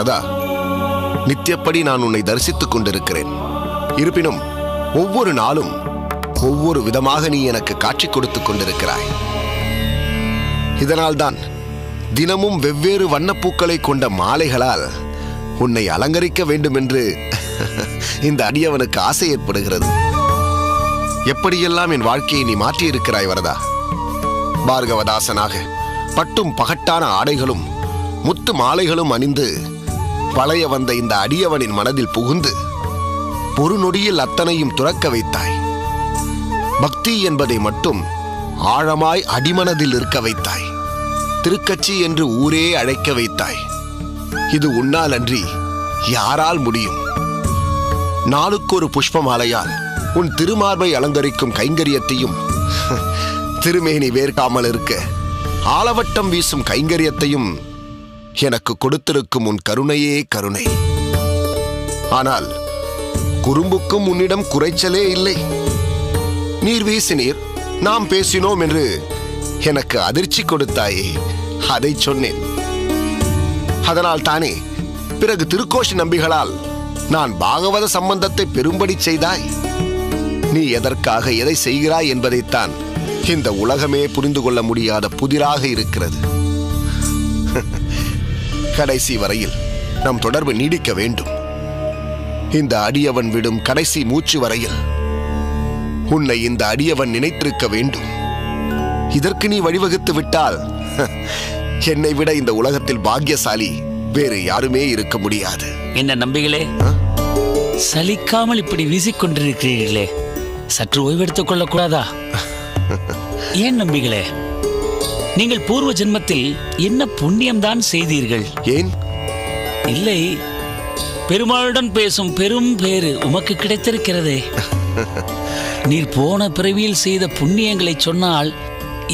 வரதா, நித்தியப்படி நான் உன்னை தரிசித்துக் கொண்டிருக்கிறேன். இருப்பினும் ஒவ்வொரு நாளும் ஒவ்வொரு விதமாக நீ எனக்கு காட்சி கொடுத்துக் கொண்டிருக்கிறாய். இதனால்தான் தினமும் வெவ்வேறு வண்ணப்பூக்களை கொண்ட மாலைகளால் உன்னை அலங்கரிக்க வேண்டும் என்று இந்த அடியவனுக்கு ஆசை ஏற்படுகிறது. எப்படியெல்லாம் என் வாழ்க்கையை நீ மாற்றியிருக்கிறாய் வரதா. பார்கவதாசனாக பட்டும் பகட்டான ஆடைகளும் முத்து மாலைகளும் அணிந்து பழைய வந்த இந்த அடியவனின் மனதில் புகுந்து ஒரு நொடியில் அத்தனையும் துறக்க வைத்தாய். பக்தி என்பதை மட்டும் ஆழமாய் அடிமனதில் இருக்க வைத்தாய். திருக்கச்சி என்று ஊரே அழைக்க வைத்தாய். இது உன்னால் அன்றி யாரால் முடியும்? நாளுக்கொரு புஷ்ப மாலையால் உன் திருமார்பை அலங்கரிக்கும் கைங்கரியத்தையும், திருமேனி வேர்க்காமல் இருக்க ஆலவட்டம் வீசும் கைங்கரியத்தையும் எனக்கு கொடுத்திருக்கும் உன் கருணையே கருணை. ஆனால் குறும்புக்கும் உன்னிடம் குறைச்சலே இல்லை. நீர் வீசினீர், நாம் பேசினோம் என்று எனக்கு அதிர்ச்சி கொடுத்தாயே, அதை சொன்னேன். அதனால் தானே பிறகு திருக்கோஷி நம்பிகளால் நான் பாகவத சம்பந்தத்தை பெரும்படி செய்தாய். நீ எதற்காக எதை செய்கிறாய் என்பதைத்தான் இந்த உலகமே புரிந்து கொள்ள முடியாத புதிராக இருக்கிறது. கடைசி வரையில் நம் தொடர்பு நீடிக்க வேண்டும். இந்த அடியவன் விடும் கடைசி மூச்சு வரையில் உன்னை இந்த அடியவன் நினைத்திருக்க வேண்டும். இதற்கு நீ வழிவகுத்து விட்டால் என்னை விட இந்த உலகத்தில் பாக்கியசாலி வேறு யாருமே இருக்க முடியாது. என்ன நம்பிகளே, சலிக்காமல் இப்படி வீசிக்கொண்டிருக்கிறீர்களே, சற்று ஓய்வெடுத்துக் கொள்ளக்கூடாதா? ஏன் நம்பிகளே, நீங்கள் பூர்வ ஜென்மத்தில் என்ன புண்ணியம்தான் செய்தீர்கள்? ஏன்? இல்லை, பெருமாளுடன் பேசும் பெரும் பேறு உமக்கு கிடைத்திருக்கிறதே. நீர் போன பிறவியில் செய்த புண்ணியங்களை சொன்னால்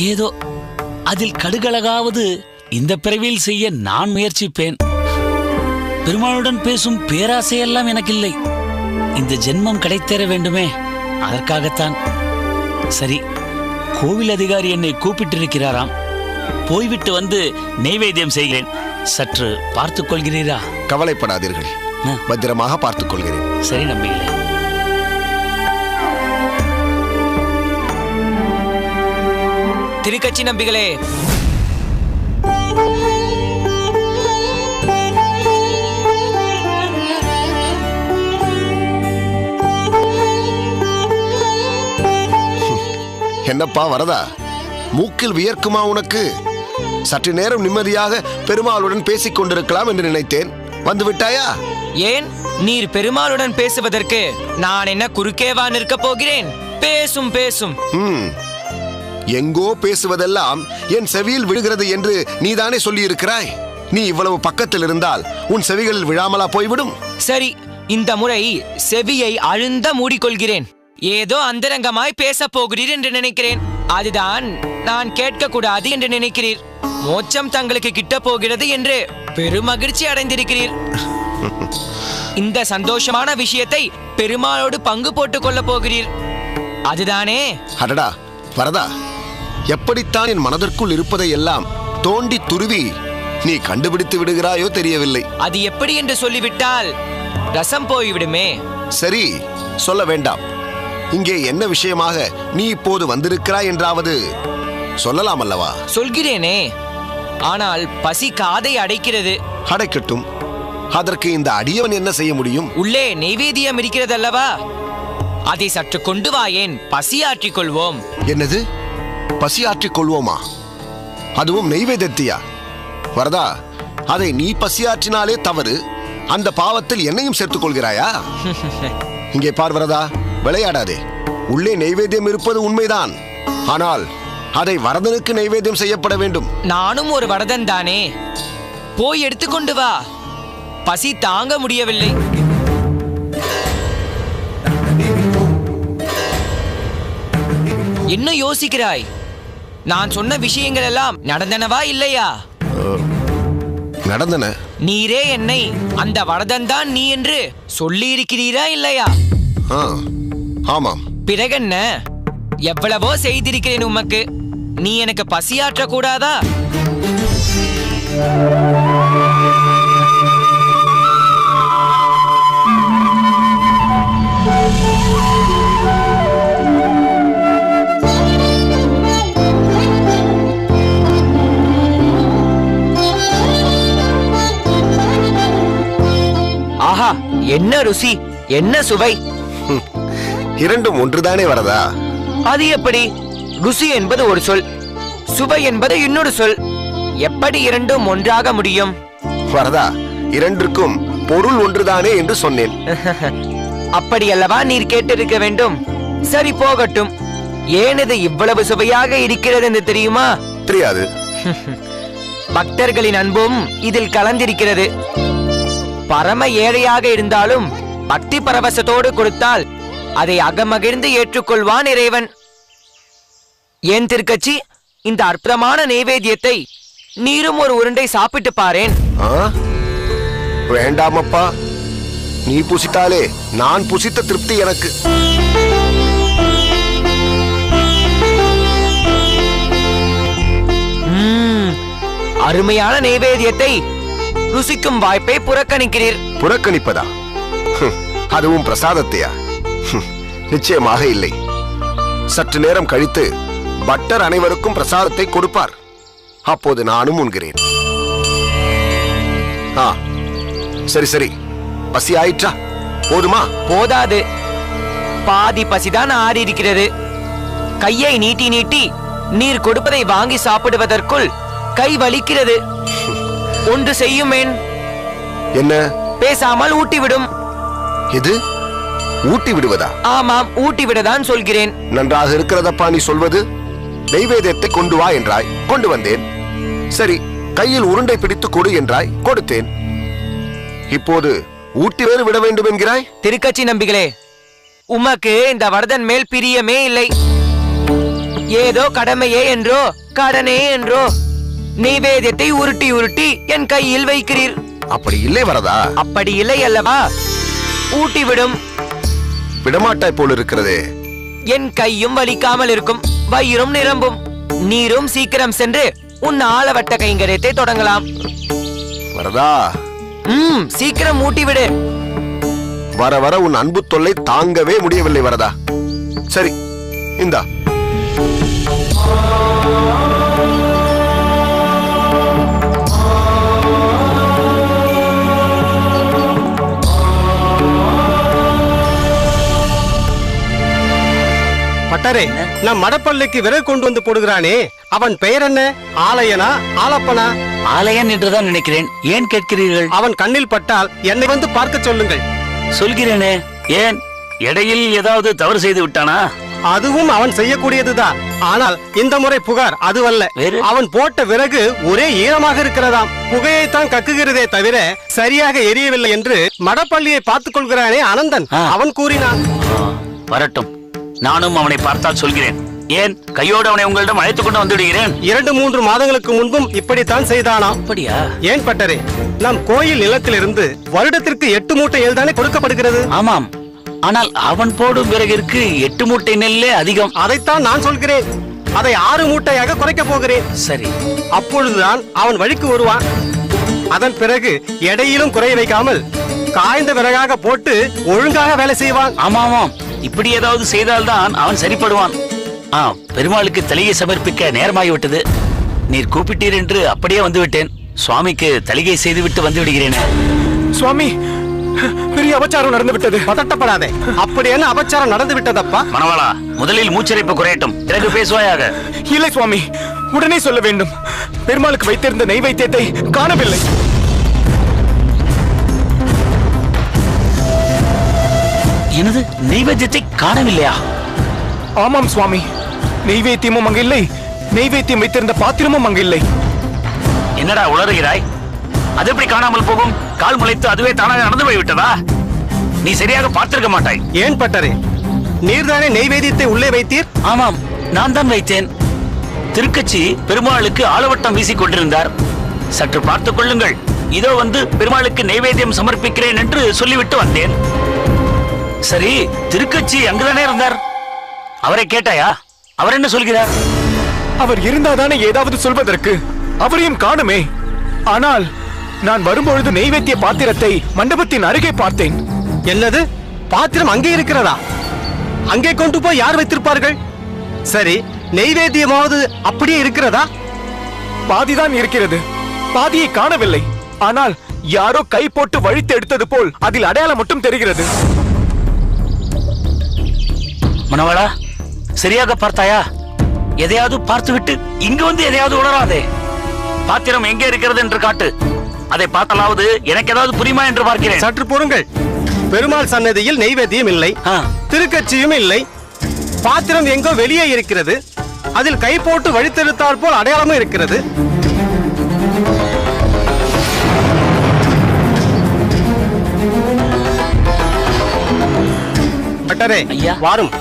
ஏதோ அதில் கடுகளகாவது இந்த பிறவியில் செய்ய நான் முயற்சிப்பேன். பெருமாளுடன் பேசும் பேராசையெல்லாம் எனக்கு இல்லை. இந்த ஜென்மம் கிடைத்தேற வேண்டுமே, அதற்காகத்தான். சரி, கோவில் அதிகாரி என்னை கூப்பிட்டிருக்கிறாராம். போய்விட்டு வந்து நெய்வேத்தியம் செய்கிறேன். சற்று பார்த்துக் கொள்கிறீரா? கவலைப்படாதீர்கள், பத்திரமாக பார்த்துக் கொள்கிறேன். சரி நம்பிகளே. திருக்கச்சி நம்பிகளே, என்னப்பா வரதா, மூக்கில் வியர்க்குமா உனக்கு? சற்று நேரம் நிம்மதியாக பெருமாளுடன் பேசிக் கொண்டிருக்கலாம் என்று நினைத்தேன். வந்து விட்டாயா? ஏன், நீர் பெருமாளுடன் பேசுவதற்கு நான் என்ன குறுக்கேவா நிற்க போகிறேன்? பேசும் பேசும். எங்கோ பேசுவதெல்லாம் என் செவியில் விழுகிறது என்று நீதானே சொல்லி இருக்கிறாய். நீ இவ்வளவு பக்கத்தில் இருந்தால் உன் செவிகளில் விழாமலா போய்விடும்? சரி, இந்த முறை செவியை அழுந்த மூடிக்கொள்கிறேன். ஏதோ அந்தரங்கமாய் பேச போகிறீர் என்று நினைக்கிறேன். அதுதான் நான் கேட்க கூடாது என்று நினைக்கிறீர். மோட்சம் தங்களுக்கு கிட்ட போகிறது என்று பெருமகிழ்ச்சி அடைந்திருக்கிறீர். இந்த சந்தோஷமான விஷயத்தை பெருமாளோடு பங்கு போட்டுக் கொள்ள போகிறீர், அதுதானே? அடடா வரதா, எப்படித்தான் என் மனதிற்குள் இருப்பதை எல்லாம் தோண்டி துருவி நீ கண்டுபிடித்து விடுகிறாயோ தெரியவில்லை. அது எப்படி என்று சொல்லிவிட்டால் ரசம் போய்விடுமே. சரி, சொல்ல வேண்டாம். இங்கே என்ன விஷயமாக நீ இப்போது வந்திருக்கிறாய் என்றாவது சொல்லலாம் அல்லவா? சொல்கிறேனே, ஆனால் பசி காதை அடைக்கிறது. அடைக்கட்டும், அதற்கு இந்த அடியவன் என்ன செய்ய முடியும்? உள்ளே நெய்வேத்தியம் இருக்கிறதல்லவா, அதை சற்று கொண்டு வாயேன், பசியாற்றிக் கொள்வோம். என்னது, பசியாற்றிக் கொள்வோமா? அதுவும் நெய்வேத்தியா? வரதா, அதை நீ பசியாற்றினாலே தவறு. அந்த பாவத்தில் என்னையும் சேர்த்துக் கொள்கிறாயா? இங்கே பார் வரதா, விளையாடாதே. உள்ளே நெய்வேத்தியம் இருப்பது உண்மைதான், ஆனால் அதை வரதனுக்கு நெய்வேத்தியம் செய்யப்பட வேண்டும். நானும் ஒரு வரதன் தானே, போய் எடுத்துக்கொண்டு வா. பசி தாங்க முடியவில்லை. என்ன யோசிக்கிறாய்? நான் சொன்ன விஷயங்கள் எல்லாம் நடந்தனவா இல்லையா? நடந்தன. நீரே என்னை அந்த வரதன் தான் நீ என்று சொல்லி இருக்கிறீரா இல்லையா? ஆமாம். பிறகென்ன, எவ்வளவோ செய்திருக்கிறேன் உமக்கு. நீ எனக்கு பசியாற்ற கூடாதா? என்ன ருசி, என்ன சுவை! இரண்டும் ஒன்றுதானே வரதா? அது எப்படி? ருசி என்பது ஒரு சொல், சுவை என்பது இன்னொரு சொல். எப்படி இரண்டும் ஒன்றாக முடியும்? வரதா, இரண்டிற்கும் பொருள் ஒன்றுதானே என்று சொன்னேன். அப்படி அல்லவா நீர் கேட்டிருக்க வேண்டும். சரி, போகட்டும். ஏன் இது இவ்வளவு சுவையாக இருக்கிறது என்று தெரியுமா? தெரியாது. பக்தர்களின் அன்பும் இதில் கலந்திருக்கிறது. பரம ஏழையாக இருந்தாலும் பக்தி பரவசத்தோடு கொடுத்தால் அதை அகமகிழ்ந்து ஏற்றுக்கொள்வான் இறைவன். ஏன் திருக்கச்சி, இந்த அற்புதமான நைவேத்தியத்தை நீரும் ஒரு உருண்டை சாப்பிட்டு பாரேன். வேண்டாமப்பா, நீ புசித்தாலே நான் புசித்த திருப்தி எனக்கு. அருமையான நைவேத்தியத்தை ருசிக்கும் வாய்ப்பை புறக்கணிக்கிறீர். புறக்கணிப்பதா? அதுவும் பிரசாதத்தையா? நிச்சயமாக இல்லை. சற்று நேரம் கழித்து பட்டர் அனைவருக்கும் பிரசாதத்தை கொடுப்பார். அப்போது நானும் உண்கிறேன். சரி சரி, பசி ஆயிற்றா? போதுமா? போதாது. பாதி பசிதான் ஆறி இருக்கிறது. கையை நீட்டி நீட்டி நீர் கொடுப்பதை வாங்கி சாப்பிடுவதற்குள் கை வலிக்கிறது. ஒன்று செய்யுமேன். என்ன? பேசாமல் ஊட்டிவிடும். எது? ஊட்டி விடுவதா? ஆமாம், ஊட்டிவிடதான் சொல்கிறேன். நன்றாக இருக்கிறதப்பா நீ சொல்வது. நைவேத்தியத்தை கொண்டு வா என்றாய், கொண்டு வந்தேன். சரி, கையில் உருண்டை பிடித்து கொடு என்றாய், கொடுத்தேன். இப்போது ஊட்டி வேறு விட வேண்டும் என்கிறாய்? திருக்கச்சி நம்பிகளே, உமக்கு இந்த வரதன் மேல் பிரியமே இல்லை. ஏதோ கடமையே என்றோ கடனே என்றோ நைவேத்தியத்தை உருட்டி உருட்டி என் கையில் வைக்கிறீர். அப்படி இல்லை வரதா. அப்படி இல்லை அல்லவா? ஊட்டிவிடும். விடமாட்டாய் போல் இருக்கிறதே. என் கையும் வலிக்காமல் இருக்கும், வயிறும் நிரம்பும். நீரும் சீக்கிரம் சென்று உன் ஆளவட்ட கைங்கரியத்தை தொடங்கலாம். வரதா, சீக்கிரம் ஊட்டிவிடு. வர வர உன் அன்பு தொல்லை தாங்கவே முடியவில்லை வரதா. சரி, இந்தா. பட்டரே, நம் மடப்பள்ளிக்கு விறகு கொண்டு வந்து போடுகிறானே, அவன் பெயர் என்ன? ஆலயனா, ஆலப்பனா? ஆலயன் என்றுதான் நினைக்கிறேன். ஏன் கேட்கிறீர்கள்? அவன் கண்ணில் பட்டால் என்னை வந்து பார்க்க சொல்லுங்கள். சொல்கிறேனே. ஏன், இடையில் ஏதாவது தவறு செய்து விட்டானா? அதுவும் அவன் செய்யக்கூடியதுதான். ஆனால் இந்த முறை புகார் அதுவல்ல. அவன் போட்ட விறகு ஒரே ஈரமாக இருக்கிறதாம். புகையைத்தான் கக்குகிறதே தவிர சரியாக எரியவில்லை என்று மடப்பள்ளியை பார்த்துக் கொள்கிறானே அனந்தன், அவன் கூறினான். வரட்டும், நானும் அவனை பார்த்தால் சொல்கிறேன். ஏன், கையோடு அவனை உங்களிடம் அழைத்துக் கொண்டு வந்து விடுகிறேன். 2-3 மாதங்களுக்கு முன்பும் இப்படித்தான் செய்தானாம். அப்படியா? ஏன் பட்டரே, நம் கோயில் நிலத்திலிருந்து வருடத்திற்கு 8 மூட்டை நெல் தானே கொடுக்கப்படுகிறது. ஆமாம், ஆனால் அவன் போடும் பிறகிற்கு 8 மூட்டை நெல்லே அதிகம். அதைத்தான் நான் சொல்கிறேன். அதை 6 மூட்டையாக குறைக்க போகிறேன். சரி, அப்பொழுதுதான் அவன் வழிக்கு வருவான். அதன் பிறகு எடையிலும் குறைய வைக்காமல் காய்ந்த விறகாக போட்டு ஒழுங்காக வேலை செய்வான். ஆமாம், இப்படி ஏதாவது செய்தால்தான் அவன் சரிப்படுவான். பெருமாளுக்கு தலிகை சமர்ப்பிக்க நேரமாகிவிட்டது. நீர் கூப்பிட்டீர் என்று அப்படியே வந்துவிட்டேன். சுவாமிக்கு தலிகை செய்துவிட்டு வந்து விடுகிறேன். சுவாமி, பெரிய அபச்சாரம் நடந்து விட்டது. பதட்டப்படாதே. அப்படி என்ன அபச்சாரம் நடந்து விட்டதப்பா? மணவாளா, முதலில் மூச்சரிப்பு குறையட்டும், பிறகு பேசுவாயாக. இல்லை சுவாமி, உடனே சொல்ல வேண்டும். பெருமாளுக்கு வைத்திருந்த நைவேத்தியத்தை காணவில்லை. எனது நைவேத்தியத்தை காணவில்லையா? ஆமாம் சுவாமி, நெய்வேத்தியமும் அங்கில்லை, நெய்வேத்தியம் வைத்திருந்த பாத்திரமும் அங்கில்லை. என்னடா உளறுகிறாய்? அது எப்படி காணாமல் போகும்? கால் முளைத்து அதுவே தானாக நடந்து போய்விட்டதா? நீ சரியாக பார்த்திருக்க மாட்டாய். ஏன் பட்டரே, நீர்தானே நெய்வேத்தியத்தை உள்ளே வைத்தீர்? ஆமாம், நான் தான் வைத்தேன். திருக்கச்சி பெருமாளுக்கு ஆலவட்டம் வீசிக் கொண்டிருந்தார். சற்று பார்த்துக் கொள்ளுங்கள், இதோ வந்து பெருமாளுக்கு நைவேத்தியம் சமர்ப்பிக்கிறேன் என்று சொல்லிவிட்டு வந்தேன். சரி, திருக்கச்சி அங்குதானே இருந்தார். அவரை கேட்டாயா? அவர் என்ன சொல்கிறார்? அவர் இருந்தாதானே ஏதாவது சொல்வதற்கு. அவரையும் காணுமே. ஆனால் நான் வரும்பொழுது நெய்வேத்திய பாத்திரத்தை மண்டபத்தின் அருகே பார்த்தேன். என்னது, பாத்திரம் அங்கே இருக்கிறதா? அங்கே கொண்டு போய் யார் வைத்திருப்பார்கள்? சரி, நெய்வேத்தியமாவது அப்படியே இருக்கிறதா? பாதிதான் இருக்கிறது, பாதியை காணவில்லை. ஆனால் யாரோ கை போட்டு வழித்து எடுத்தது போல் அதில் அடையாளம் மட்டும் தெரிகிறது. மணவாளா, சரியாக பார்த்தாயா? எதையாவது பார்த்துவிட்டு இங்கு வந்து எதையாவது உணராதே. பாத்திரம் எங்கே இருக்கிறது என்று காட்டு. அதை பார்த்தாலாவது எனக்கு ஏதாவது புரியுமா என்று பார்க்கிறேன். சற்று பொறுங்கள். பெருமாள் சன்னதியில் நெய்வேத்தியம் இல்லை, திருக்கட்சியும் இல்லை. பாத்திரம் எங்கோ வெளியே இருக்கிறது. அதில் கை போட்டு வழித்தெடுத்தால் போல் அடையாளமும் இருக்கிறது. பட்டரே, ஐயா வாரும்.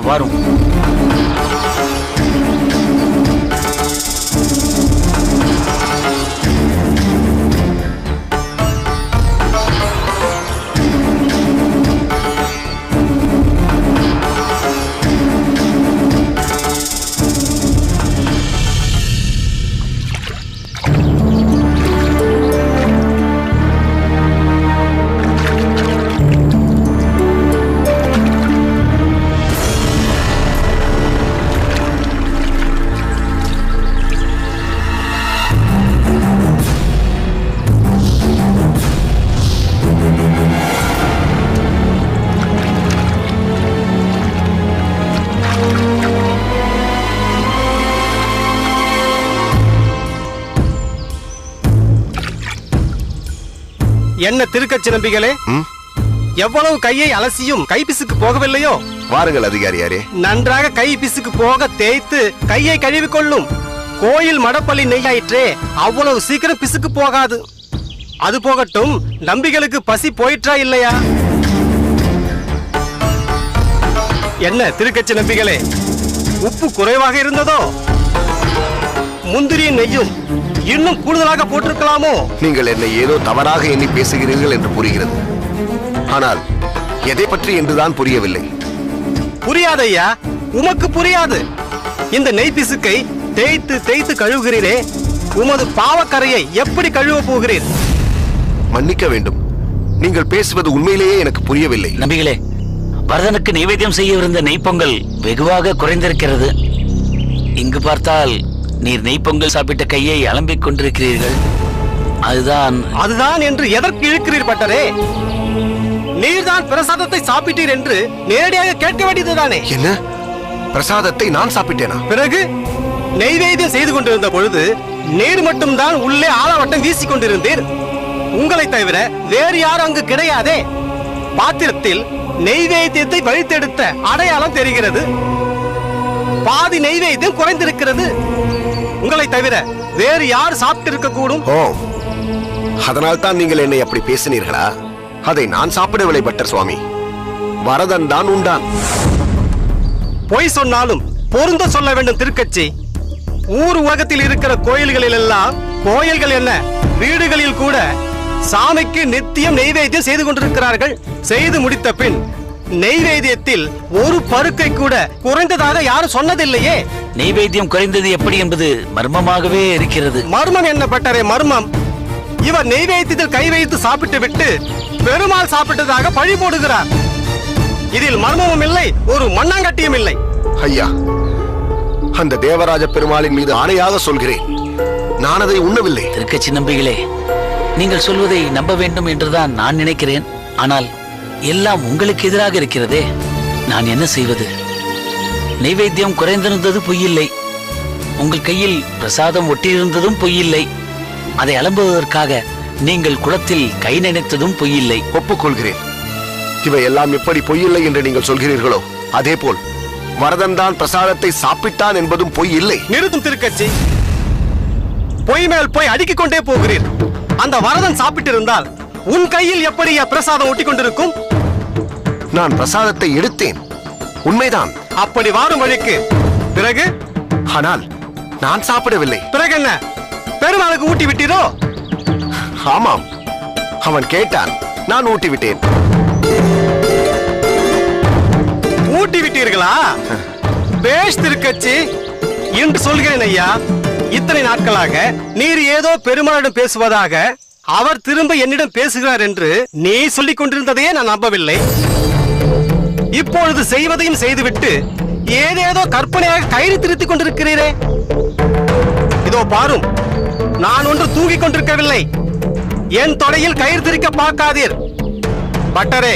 வாரும். என்ன திருக்கட்சி நம்பிகளே, எவ்வளவு கையை அலசியும் கை பிசுக்கு போகவில்லையோ? வாருங்கள் அதிகாரியாரே. நன்றாக கை பிசுக்கு போக தேய்த்து கையை கழுவி கொள்ளும். கோயில் மடப்பள்ளி நெய்யாயிற்றே, அவ்வளவு சீக்கிரம் பிசுக்கு போகாது. அது போகட்டும், நம்பிகளுக்கு பசி போயிற்றா இல்லையா? என்ன திருக்கட்சி நம்பிகளே, உப்பு குறைவாக இருந்ததோ? முந்திரியும் நெய்யும் இன்னும் கூடுதலாக போட்டிருக்கலாமோ? நீங்கள் என்னை ஏதோ தவறாக எண்ணி பேசுகிறீர்கள் என்று புரிகிறது. ஆனால் எதை பற்றி என்றுதான் புரியவில்லை. புரியாதையா? உமக்கு புரியாது. இந்த நெய் பிசுக்கை தேய்த்து தேய்த்து கழுவுகிறீரே, உமது பாவக்கரையை எப்படி கழுவ போகிறீர்? மன்னிக்க வேண்டும், நீங்கள் பேசுவது உண்மையிலேயே எனக்கு புரியவில்லை. நம்பிகளே, வரதனுக்கு நைவேத்தியம் செய்யவிருந்த நெய்ப்பொங்கல் வெகுவாக குறைந்திருக்கிறது. இங்கு பார்த்தால் நீர் நெய்ப்பொங்கல் சாப்பிட்ட கையை அலம்பிக் கொண்டிருக்கிறீர்கள். அதுதான் என்று எதற்கு இழுக்கிறீர் பட்டரே? நீர்தான் பிரசாதத்தை சாப்பிட்டீர் என்று நேரடியாக கேட்க வேண்டியதுதானே? என்ன, பிரசாதத்தை நான் சாப்பிட்டேனா? பிறகு நெய்வேத்தியம் செய்து கொண்டிருந்த பொழுது நீர் மட்டும்தான் உள்ளே ஆலவட்டம் வீசிக் கொண்டிருந்தீர். உங்களை தவிர வேறு யாரும் அங்கு கிடையாதே. பாத்திரத்தில் நெய்வேத்தியத்தை வழித்தெடுத்த அடையாளம் தெரிகிறது. பாதி நெய்வேத்தியம் குறைந்திருக்கிறது. உங்களை தவிர வேறு யார் சாப்பிட்டிருக்க கூடும்? ஓ, அதனால் தான் நீங்கள் என்னை அப்படி பேசினீர்களா? அதை நான் சாப்பிடவில்லை பட்டர் சுவாமி. வரதன் தான் உண்டான். பொய் சொன்னாலும் பொருந்த சொல்ல வேண்டும் திருக்கட்சி. ஊர் உலகத்தில் இருக்கிற கோயில்களில் எல்லாம், கோயில்கள் என்ன வீடுகளில் கூட சாமிக்கு நித்தியம் நெய்வேத்தியம் செய்து கொண்டிருக்கிறார்கள். செய்து முடித்த பின் நெய்வேத்தியத்தில் ஒரு பருக்கை கூட குறைந்ததாக யாரும் சொன்னதில்லையே. நெய்வேத்தியம் குறைந்தது எப்படி என்பது மர்மமாகவே இருக்கிறது. மர்மம் என்ன பட்டரே மர்மம்? இவர் நெய்வேத்தியத்தில் கை வைத்து சாப்பிட்டு விட்டு பெருமாள் சாப்பிட்டதாக பழி போடுகிறார். இதில் மர்மமும் இல்லை, ஒரு மண்ணாங்கட்டியும் இல்லை. ஐயா, அந்த தேவராஜ பெருமாளின் மீது ஆணையாக சொல்கிறேன், நான் அதை உண்ணவில்லை. திருக்கட்சி நம்பிகளே, நீங்கள் சொல்வதை நம்ப வேண்டும் என்றுதான் நான் நினைக்கிறேன். ஆனால் எல்லாம் உங்களுக்கு எதிராக இருக்கிறதே. நான் என்ன செய்வது? நைவேத்தியம் குறைந்திருந்தது பொய்யில்லை. உங்கள் கையில் பிரசாதம் ஒட்டியிருந்ததும் பொய்யில்லை. அதை அலம்புவதற்காக நீங்கள் குளத்தில் கை நினைத்ததும் பொய்யில்லை. ஒப்புக்கொள்கிறேன். இவை எல்லாம் எப்படி பொய்யில்லை என்று நீங்கள் சொல்கிறீர்களோ, அதே போல் வரதன் தான் பிரசாதத்தை சாப்பிட்டான் என்பதும் பொய் இல்லை. நிறுத்தும் திருக்கட்சி. பொய் மேல் போய் அடுக்கிக் கொண்டே போகிறீர். அந்த வரதன் சாப்பிட்டிருந்தால் உன் கையில் எப்படி பிரசாதம் ஒட்டி கொண்டிருக்கும்? நான் பிரசாதத்தை எடுத்தேன், உண்மைதான். அப்படி வாரும் வழிக்கு பிறகு? ஆனால் நான் சாப்பிடவில்லை. பிறகு என்ன, பெருமாளுக்கு ஊட்டி விட்டீரோ? ஆமாம், அவன் கேட்டான், நான் ஊட்டி விட்டேன். ஊட்டி விட்டீர்களா? பேஷ் திருக்கட்சி. என்று சொல்கிறேன் ஐயா, இத்தனை நாட்களாக நீர் ஏதோ பெருமாளிடம் பேசுவதாக அவர் திரும்ப என்னிடம் பேசுகிறார் என்று நீ சொல்லிக் கொண்டிருந்ததையே நான் நம்பவில்லை. இப்பொழுது செய்வதையும் செய்துவிட்டு ஏதேதோ கற்பனையாக கயிறு திருத்திக் கொண்டிருக்கிறீரே. இதோ பாரும், நான் ஒன்று தூங்கிக் கொண்டிருக்கவில்லை. என் தொடையில் கயிறு திரிக்க பார்க்காதீர். பட்டரே,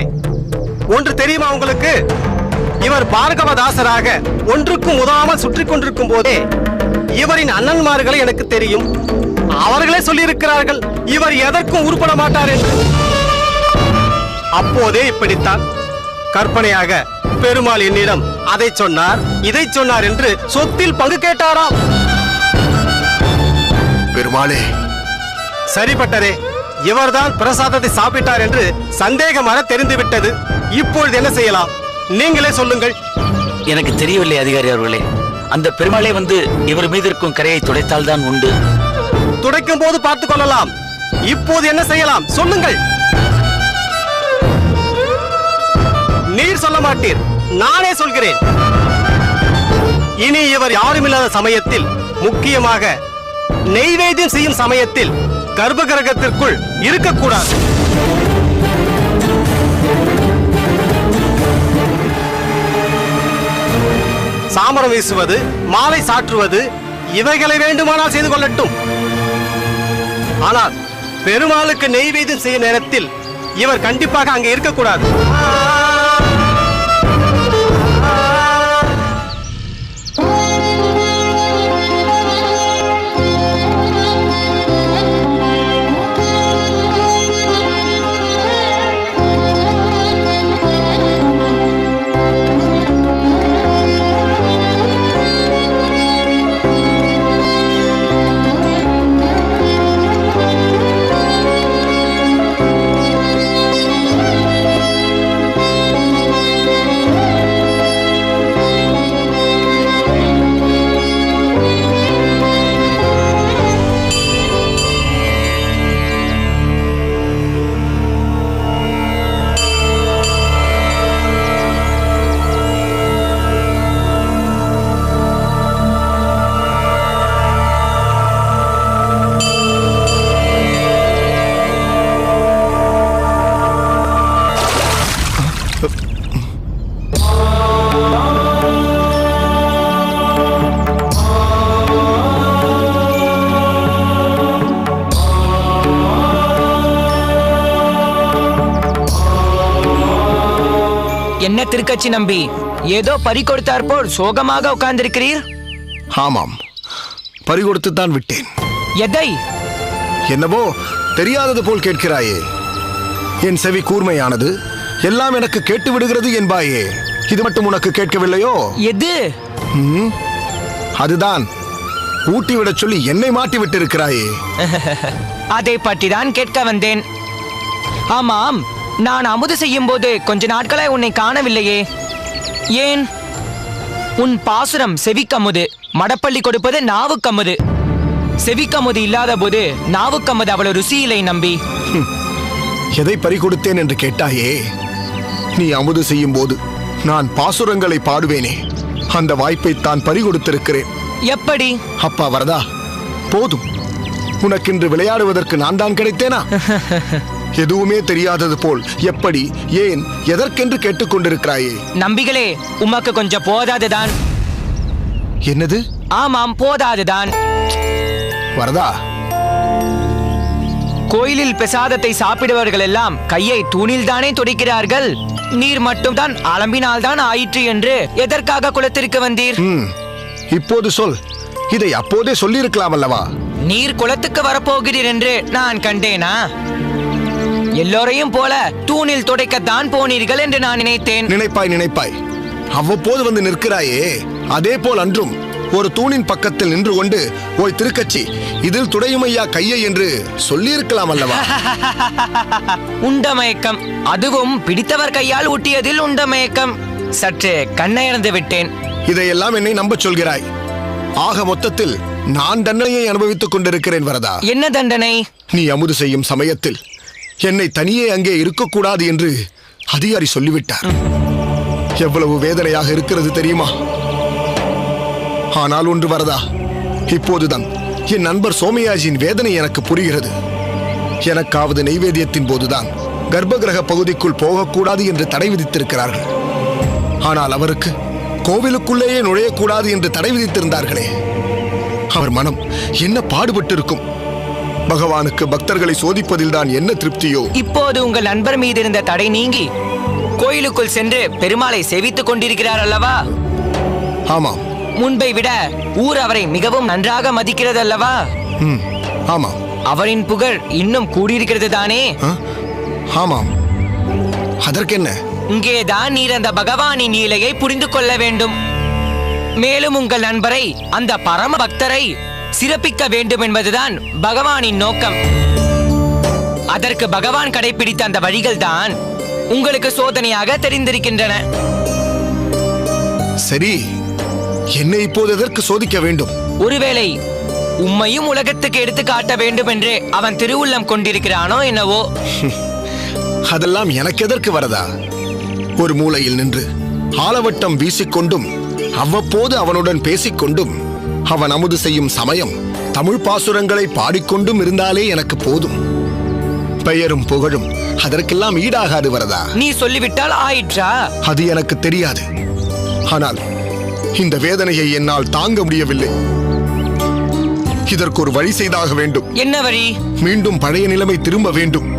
ஒன்று தெரியுமா உங்களுக்கு? இவர் பார்கவதாசராக ஒன்றுக்கும் உதவாமல் சுற்றி கொண்டிருக்கும் போதே இவரின் அண்ணன்மார்களை எனக்கு தெரியும். அவர்களே சொல்லியிருக்கிறார்கள் இவர் எதற்கும் உருப்பட மாட்டார் என்று. அப்போதே இப்படித்தான் கற்பனையாக பெருமாள் என்னிடம் அதை சொன்னார் இதை சொன்னார் என்று சொத்தில் பங்கு கேட்டாராம். பெருமாளே, சரி பட்டரே, இவர்தான் பிரசாதத்தை சாப்பிட்டார் என்று சந்தேகமாக தெரிந்துவிட்டது. இப்பொழுது என்ன செய்யலாம்? நீங்களே சொல்லுங்கள். எனக்கு தெரியவில்லை அதிகாரி அவர்களே. அந்த பெருமாளே வந்து இவர் மீது இருக்கும் கரையை துடைத்தால் தான் உண்டு. துடைக்கும் போது பார்த்துக் கொள்ளலாம். இப்போது என்ன செய்யலாம் சொல்லுங்கள். நீர் சொல்ல மாட்டீர், நானே சொல்கிறேன். இனி இவர் யாருமில்லாத சமயத்தில், முக்கியமாக நெய்வேத்தியம் செய்யும் சமயத்தில் கர்ப்ப கிரகத்திற்குள் இருக்கக்கூடாது. சாமரம் வீசுவது, மாலை சாற்றுவது, இவைகளை வேண்டுமானால் செய்து கொள்ளட்டும். ஆனால் பெருமாளுக்கு நெய்வேத்தியம் செய்யும் நேரத்தில் இவர் கண்டிப்பாக அங்கே இருக்கக்கூடாது. என்ன திருக்கச்சி நம்பி, ஏதோ பறி கொடுத்தார் போல் சோகமாக உட்கார்ந்திருக்கிறீர்? ஆமாம், பறி கொடுத்துத்தான் விட்டேன். எதை? என்னவோ தெரியாதது போல் கேட்கிறாயே. என் செவி கூர்மையானது, எல்லாம் எனக்கு கேட்டு விடுகிறது என்பாயே. இது மட்டும் உனக்கு கேட்கவில்லையோ? எது? அதுதான் ஊட்டிவிடச் சொல்லி என்னை மாட்டி விட்டு இருக்கிறாயே. அதை பற்றிதான் கேட்க வந்தேன். ஆமாம், நான் அமுது செய்யும் போது கொஞ்ச நாட்களாய் உன்னை காணவில்லையே, ஏன்? உன் பாசுரம் செவிக்கமுது, மடப்பள்ளி கொடுப்பது நாவுக்கமுது. செவிக்கமுது இல்லாத போது நாவுக்கமுது அவ்வளவு ருசியில்லை நம்பி. எதை பறி கொடுத்தேன் என்று கேட்டாயே. நீ அமுது செய்யும் போது நான் பாசுரங்களை பாடுவேனே, அந்த வாய்ப்பை தான் பறி கொடுத்திருக்கிறேன். எப்படி? அப்பா வரதா, போதும். உனக்கின்று விளையாடுவதற்கு நான் தான் கிடைத்தேனா? எதுவுமே தெரியாதது போல் எப்படி, ஏன், எதற்கென்று கேட்டுக்கொண்டிருக்கிறாயே. நம்பிகளே, உமக்கு கொஞ்சம் போதாதுதான். என்னது? ஆமாம், போதாதுதான். வரதா, கோயிலில் பிரசாதத்தை சாப்பிடுவர்கள் எல்லாம் கையை தூணில் தானே துடைக்கிறார்கள். நீர் மட்டும் தான் அலம்பினால் தான் ஆயிற்று என்று எதற்காக குளத்திற்கு வந்தீர்? இப்போது சொல். இதை அப்போதே சொல்லியிருக்கலாம் அல்லவா? நீர் குளத்துக்கு வரப்போகிறீர் என்று நான் கண்டேனா? எல்லோரையும் போல தூணில் துடைக்கத்தான் போனீர்கள் என்று நான் நினைத்தேன். நினைப்பாய். அவ்வப்போது வந்து நிற்கிறாயே, அதே போல் அன்றும் ஒரு தூணின் பக்கத்தில் நின்று கொண்டு, ஓய் திருக்கச்சி, இதில் துடையுமையா கையை என்று சொல்லியிருக்கலாம் அல்லவா? உண்டமயக்கம், அதுவும் பிடித்தவர் கையால் ஊட்டியதில் உண்டமயக்கம். சற்று கண்ணயர்ந்து விட்டேன். இதையெல்லாம் என்னை நம்பச் சொல்கிறாய். ஆக மொத்தத்தில் நான் தண்டனையை அனுபவித்துக் கொண்டிருக்கிறேன் வரதா. என்ன தண்டனை? நீ அமுது செய்யும் சமயத்தில் என்னை தனியே அங்கே இருக்கக்கூடாது என்று அதிகாரி சொல்லிவிட்டார். எவ்வளவு வேதனையாக இருக்கிறது தெரியுமா? ஆனால் ஒன்று வரதா, இப்போதுதான் என் நண்பர் சோமயாஜியின் வேதனை எனக்கு புரிகிறது. எனக்காவது நெய்வேத்தியத்தின் போதுதான் கர்ப்பகிரக பகுதிக்குள் போகக்கூடாது என்று தடை விதித்திருக்கிறார்கள். ஆனால் அவருக்கு கோவிலுக்குள்ளேயே நுழையக்கூடாது என்று தடை விதித்திருந்தார்களே. அவர் மனம் என்ன பாடுபட்டிருக்கும். பகவானுக்கு பக்தர்களை சோதிப்பதில்தான் என்ன திருப்தியோ. இப்போது உங்கள் நண்பர் மீது இருந்த தடை நீங்கி கோயிலுக்குள் சென்று பெருமாளை சேவித்துக் கொண்டிருக்கிறார் அல்லவா? ஆமாம். முன்பை விட ஊர் அவரை மிகவும் நன்றாக மதிக்கிறது அல்லவா? ஆமாம். அவரின் புகழ் இன்னும் கூடியிருக்கிறது தானே? ஆமாம். அதற்கென்ன? இங்கேதான் நீர் அந்த பகவானின் லீலையை புரிந்து கொள்ள வேண்டும். மேலும் உங்கள் நண்பரை, அந்த பரம பக்தரை சிறப்பிக்க வேண்டும் என்பதுதான் பகவானின் நோக்கம். அதற்கு பகவான் கடைபிடித்த அந்த வழிகள் தான் உங்களுக்கு சோதனையாக தெரிந்திருக்கின்றன. சரி, என்னை இப்போது எதற்கு சோதிக்க வேண்டும்? ஒருவேளை உம்மையும் உலகத்துக்கு எடுத்து காட்ட வேண்டும் என்று அவன் திருவுள்ளம் கொண்டிருக்கிறானோ என்னவோ. அதெல்லாம் எனக்கு எதற்கு வரதா? ஒரு மூலையில் நின்று ஆலவட்டம் வீசிக்கொண்டும் அவ்வப்போது அவனுடன் பேசிக்கொண்டும் அவன் அமுது செய்யும் சமயம் தமிழ் பாசுரங்களை பாடிக்கொண்டும் இருந்தாலே எனக்கு போதும். பெயரும் புகழும் அதற்கெல்லாம் ஈடாகாது வரதா? நீ சொல்லிவிட்டால் ஆயிற்றா? அது எனக்கு தெரியாது. ஆனால் இந்த வேதனையை என்னால் தாங்க முடியவில்லை. இதற்கு ஒரு வழி செய்தாக வேண்டும். என்ன வழி? மீண்டும் பழைய நிலைமை திரும்ப வேண்டும்.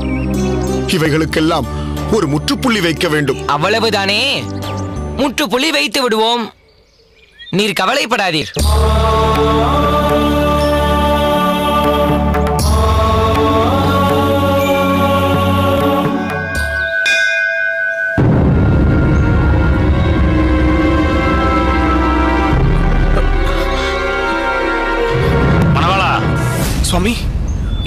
இவைகளுக்கெல்லாம் ஒரு முற்றுப்புள்ளி வைக்க வேண்டும். அவ்வளவுதானே? முற்றுப்புள்ளி வைத்து விடுவோம். நீர் கவலைப்படாதீர். மணவாளா. சுவாமி,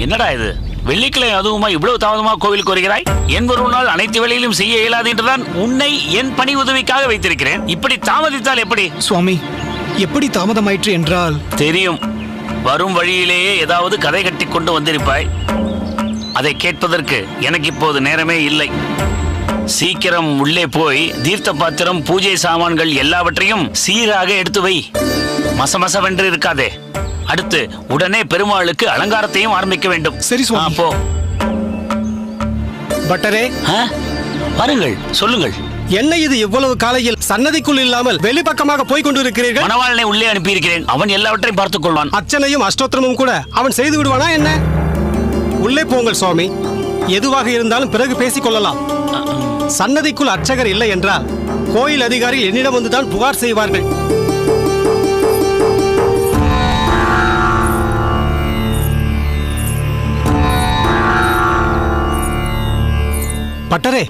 என்னடா இது? வெள்ளிக்கிழமை அதுவுமா இவ்வளவு தாமதமா கோவிலுக்கு வருகிறாய்? என் ஒரு நாள் அனைத்து வேலையிலும் செய்ய இயலாது என்றுதான் உன்னை என் பணி உதவிக்காக வைத்திருக்கிறேன். இப்படி தாமதித்தால் எப்படி? சுவாமி, எப்படி தாமதமாயிற்று என்றால்? தெரியும். வரும் வழியிலேயே ஏதாவது கதை கட்டி கொண்டு வந்திருப்பாய். அதை கேட்பதற்கு எனக்கு இப்போது நேரமே இல்லை. சீக்கிரம் உள்ளே போய் தீர்த்த பாத்திரம், பூஜை சாமான்கள் எல்லாவற்றையும் சீராக எடுத்து வை. மசமசவென்று இருக்காதே. அடுத்து உடனே பெருமாளுக்கு அலங்காரத்தையும் ஆரம்பிக்க வேண்டும். சரி சுவாமி. போ. பட்டரே, வாருங்கள், சொல்லுங்கள். என்ன இது இவ்வளவு காலையில் சன்னதிக்குள் இல்லாமல் வெளிப்பக்கமாக போய் கொண்டிருக்கிறீர்கள்? மணவாளனை உள்ளே அனுப்பியிருக்கிறேன். அவன் எல்லாவற்றையும் பார்த்துக் கொள்வான். அர்ச்சனையும் அஷ்டோத்திரமும் கூட அவன் செய்து விடுவானா என்ன? உள்ளே போங்கள் சுவாமி. எதுவாக இருந்தாலும் பிறகு பேசிக் கொள்ளலாம். சன்னதிக்குள் அர்ச்சகர் இல்லை என்றால் கோயில் அதிகாரிகள் என்னிடம் வந்துதான் புகார் செய்வார்கள். பட்டரே,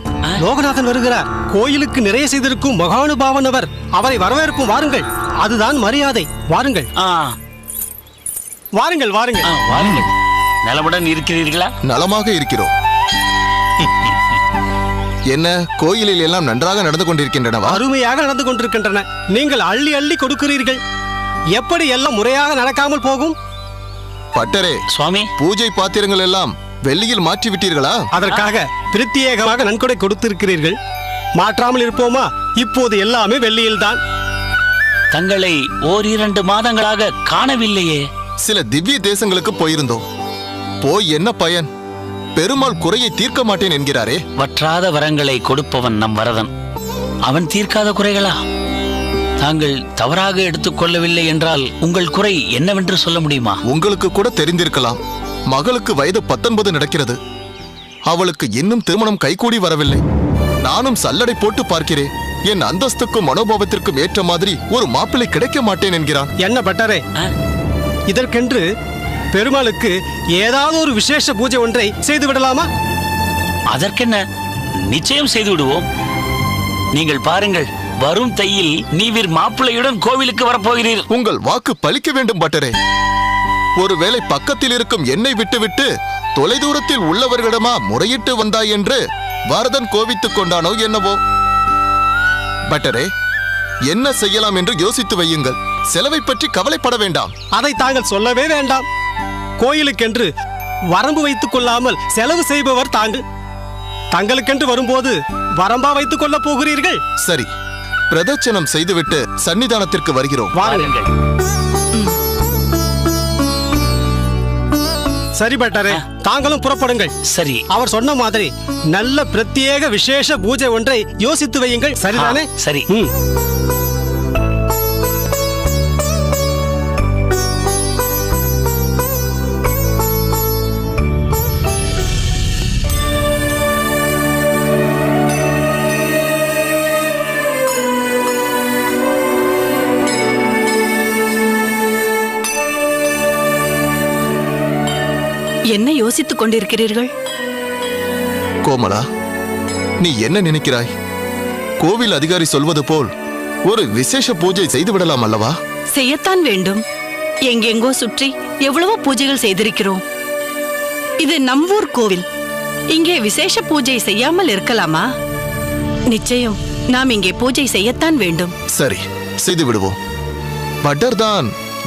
லோகநாதன் வருகிறார். கோயிலுக்கு நிறைய செய்திருக்கும் மகானுபாவன் அவர். அவரை வரவேற்போம். வாருங்கள். அதுதான் மரியாதை. வாருங்கள். வாருங்கள் வாருங்கள். வாருங்கள். நலமுடன் இருக்கிறீர்களா? நலமாக இருக்கிறோம். என்ன, கோயிலில் எல்லாம் நன்றாக நடந்து கொண்டிருக்கின்றனவா? அருமையாக நடந்து கொண்டிருக்கின்றன. நீங்கள் அள்ளி அள்ளி கொடுக்கிறீர்கள். எப்படி எல்லாம் முறையாக நடக்காமல் போகும்? பட்டரே, சுவாமி, பூஜை பாத்திரங்கள் எல்லாம் வெள்ளியில் மாற்றி விட்டீர்களா? அதற்காக பிரத்யேகமாக நன்கொடை கொடுத்திருக்கிறீர்கள். மாற்றாமல் இருப்போமா? இப்போது எல்லாமே வெள்ளியில்தான். தங்களை ஓரிரண்டு மாதங்களாக காணவில்லையே. சில திவ்ய தேசங்களுக்கு போயிருந்தோம். போய் என்ன பயன்? பெருமாள் குறையை தீர்க்க மாட்டேன் என்கிறாரே. வற்றாத வரங்களை கொடுப்பவன் நம் வரதன். அவன் தீர்க்காத குறைகளா? தாங்கள் தவறாக எடுத்துக்கொள்ளவில்லை என்றால் உங்கள் குறை என்னவென்று சொல்ல முடியுமா? உங்களுக்கு கூட தெரிந்திருக்கலாம். மகளுக்கு வயது 19 நடக்கிறது. அவளுக்கு இன்னும் திருமணம் கைகூடி வரவில்லை. நானும் சல்லடை போட்டு பார்க்கிறேன். என் அந்தஸ்துக்கும் மனோபாவத்திற்கும் ஏற்ற மாதிரி ஒரு மாப்பிள்ளை கிடைக்க மாட்டேன் என்கிறான். என்ன பட்டரே, இதற்கென்று பெருமாளுக்கு ஏதாவது ஒரு விசேஷ பூஜை ஒன்றை செய்து விடலாமா? அதற்கென்ன, நிச்சயம் செய்து விடுவோம். நீங்கள் பாருங்கள், வரும் தையில் நீவிர் மாப்பிள்ளையுடன் கோவிலுக்கு வரப்போகிறீர். உங்கள் வாக்கு பலிக்க வேண்டும் பட்டரே. ஒருவேளை பக்கத்தில் இருக்கும் என்னை விட்டுவிட்டு தொலைதூரத்தில் உள்ளவர்களிடமா முறையிட்டு வந்தாய் என்று வரதன் கோவித்துக் கொண்டானோ என்னவோ. பட்டரே, என்ன செய்யலாம் என்று யோசித்து வையுங்கள். செலவை பற்றி கவலைப்பட வேண்டாம். அதை தாங்கள் சொல்லவே வேண்டாம். கோயிலுக்கென்று வரம்பு வைத்துக் கொள்ளாமல் செலவு செய்பவர் தாங்கள். தங்களுக்கென்று வரும்போது வரம்பா வைத்துக் கொள்ளப் போகிறீர்கள்? சரி, பிரதட்சணம் செய்துவிட்டு சன்னிதானத்திற்கு வருகிறோம். வாருங்கள். சரி பட்டரே, தாங்களும் புறப்படுங்கள். சரி. அவர் சொன்ன மாதிரி நல்ல பிரத்யேக விசேஷ பூஜை ஒன்றை யோசித்து வையுங்கள். சரிதானே? சரி. யோசித்துக் கொண்டிருக்கிறீர்கள்? கோமலா, நீ என்ன நினைக்கிறாய்? கோவில் அதிகாரி சொல்வது போல் ஒரு விசேஷ பூஜை செய்து விடலாம் அல்லவா? செய்யத்தான் வேண்டும். எங்கெங்கோ சுற்றி எவ்வளவோ பூஜைகள் செய்திருக்கிறோம். இது நம் ஊர் கோவில். இங்கே விசேஷ பூஜை செய்யாமல் இருக்கலாமா? நிச்சயம் நாம் இங்கே பூஜை செய்யத்தான் வேண்டும். சரி, செய்து விடுவோம். பட்டர் தான்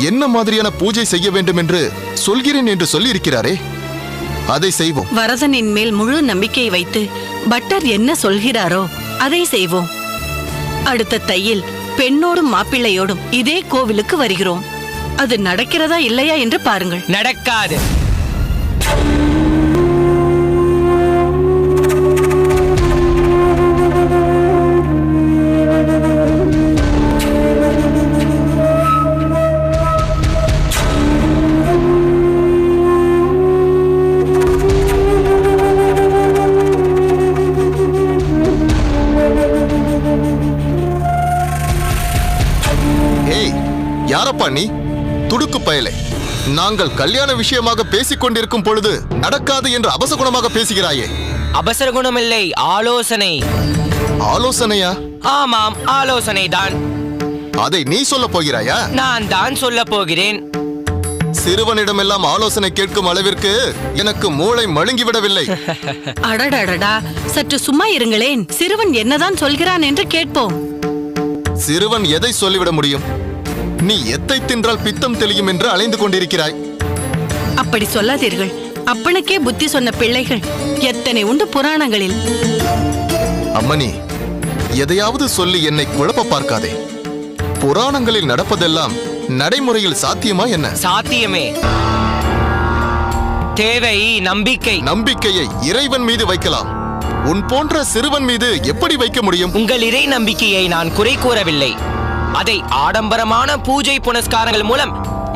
என்ன மாதிரியான பூஜை செய்ய வேண்டும் என்று சொல்கிறேன் என்று சொல்லி இருக்கிறாரே, அதை செய்வோம். வரதனின் மேல் முழு நம்பிக்கை வைத்து பட்டர் என்ன சொல்கிறாரோ அதை செய்வோம். அடுத்த தையில் பெண்ணோடும் மாப்பிள்ளையோடும் இதே கோவிலுக்கு வருகிறோம். அது நடக்கிறதா இல்லையா என்று பாருங்கள். நடக்காது. ஏய், யாரப்பா நீ? துடுக்கு பயலே, நாங்கள் கல்யாண விஷயமாக பேசிக் கொண்டிருக்கும் பொழுது நடக்காது என்று அபசகுணமாக பேசுகிறாயே. அவசர குணமில்லை, ஆலோசனை. ஆலோசனையா? ஆமாம், ஆலோசனை தான். அதை நீ சொல்ல போகிறாயா? நான் தான் சொல்ல போகிறேன். சிறுவனிடமெல்லாம் ஆலோசனை கேட்கும் அளவிற்கு எனக்கு மூளை மழுங்கிவிடவில்லை. அடடடடா, சற்று சும்மா இருங்களேன். சிறுவன் என்னதான் சொல்கிறான் என்று கேட்போம். சிறுவன் எதை சொல்லிவிட முடியும்? நீ எத்தை தின்றால் பித்தம் தெளியும் என்று அலைந்து கொண்டிருக்கிறாய். அப்படி சொல்லாதீர்கள். அப்பனுக்கே புத்தி சொன்ன பிள்ளைகள் எத்தனை உண்டு புராணங்களில். அம்மணி, எதையாவது சொல்லி என்னை குழப்ப பார்க்காதே. புராணங்களில் நடப்பதெல்லாம் நடைமுறையில் சாத்தியமா என்ன? சாத்தியமே. தேவை நம்பிக்கை. நம்பிக்கையை இறைவன் மீது வைக்கலாம். உன் போன்ற சிறுவன் மீது எப்படி வைக்க முடியும்? உங்கள் இறை நம்பிக்கையை நான் குறை கூறவில்லை. அதை ஆடம்பரமான பூஜை புனஸ்காரங்கள் மூலம்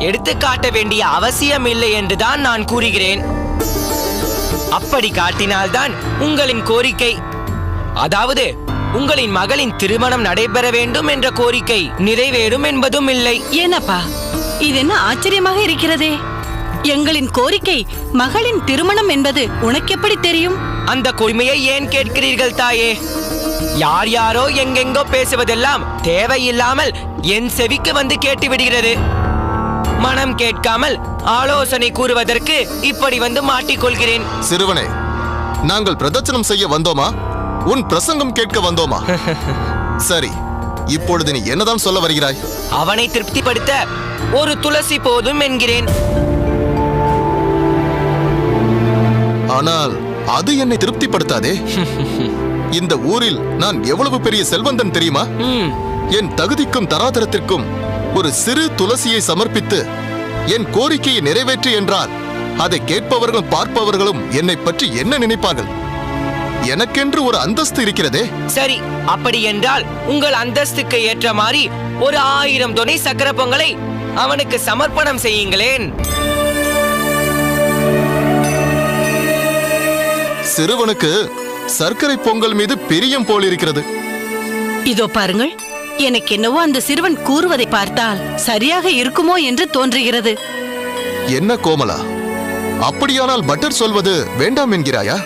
எடுத்து காட்ட வேண்டிய அவசியம் இல்லை என்றுதான் நான் கூறுகிறேன். அப்படி காட்டினால்தான் உங்களின் கோரிக்கை, அதாவது உங்களின் மகளின் திருமணம் நடைபெற வேண்டும் என்ற கோரிக்கை நிறைவேறும் என்பதும் இல்லை. ஏனப்பா, இது என்ன ஆச்சரியமாக இருக்கிறதே? எங்களின் கோரிக்கை மகளின் திருமணம் என்பது உனக்கு எப்படி தெரியும்? அந்த கொடுமையை ஏன் கேட்கிறீர்கள் தாயே? யார் யாரோ எங்கெங்கோ பேசுவதெல்லாம் தேவையில்லாமல் என் செவிக்கு வந்து கேட்டு விடுகிறது. மனம் கேட்காமல் ஆலோசனை கூறுவதற்கு இப்படி வந்து மாட்டிக்கொள்கிறேன். சிறுவனே, நாங்கள் பிரதட்சணம் செய்ய வந்தோமா, உன் பிரசங்கம் கேட்க வந்தோமா? சரி, இப்பொழுது நீ என்னதான் சொல்ல வருகிறாய்? அவனை திருப்திப்படுத்த ஒரு துளசி போதும் என்கிறேன். ஆனால் அது என்னை திருப்திப்படுத்தாதே. இந்த ஊரில் நான் எவ்வளவு பெரிய செல்வந்தன் தெரியுமா? என் தகுதிக்கும் தராதரத்திற்கும் ஒரு சிறு துளசியை சமர்ப்பித்து என் கோரிக்கையை நிறைவேற்று என்றால் அதை கேட்பவர்களும் பார்ப்பவர்களும் என்னை பற்றி என்ன நினைப்பார்கள்? எனக்கென்று ஒரு அந்தஸ்து இருக்கிறதே. சரி, அப்படி என்றால் உங்கள் அந்தஸ்துக்கு ஏற்ற மாதிரி ஒரு 1000 தொனை சக்கர பொங்கலை அவனுக்கு சமர்ப்பணம் செய்யுங்களேன். சிறுவனுக்கு சர்க்கரை பொங்கல் மீது பிரியம் போல் இருக்கிறது. இதோ பாருங்கள், எனக்கு என்னவோ அந்த சிறுவன் கூறுவதை பார்த்தால் சரியாக இருக்குமோ என்று தோன்றுகிறது. என்ன கோமலா, அப்படியானால் பட்டர் சொல்வது வேண்டாம் என்கிறாயா?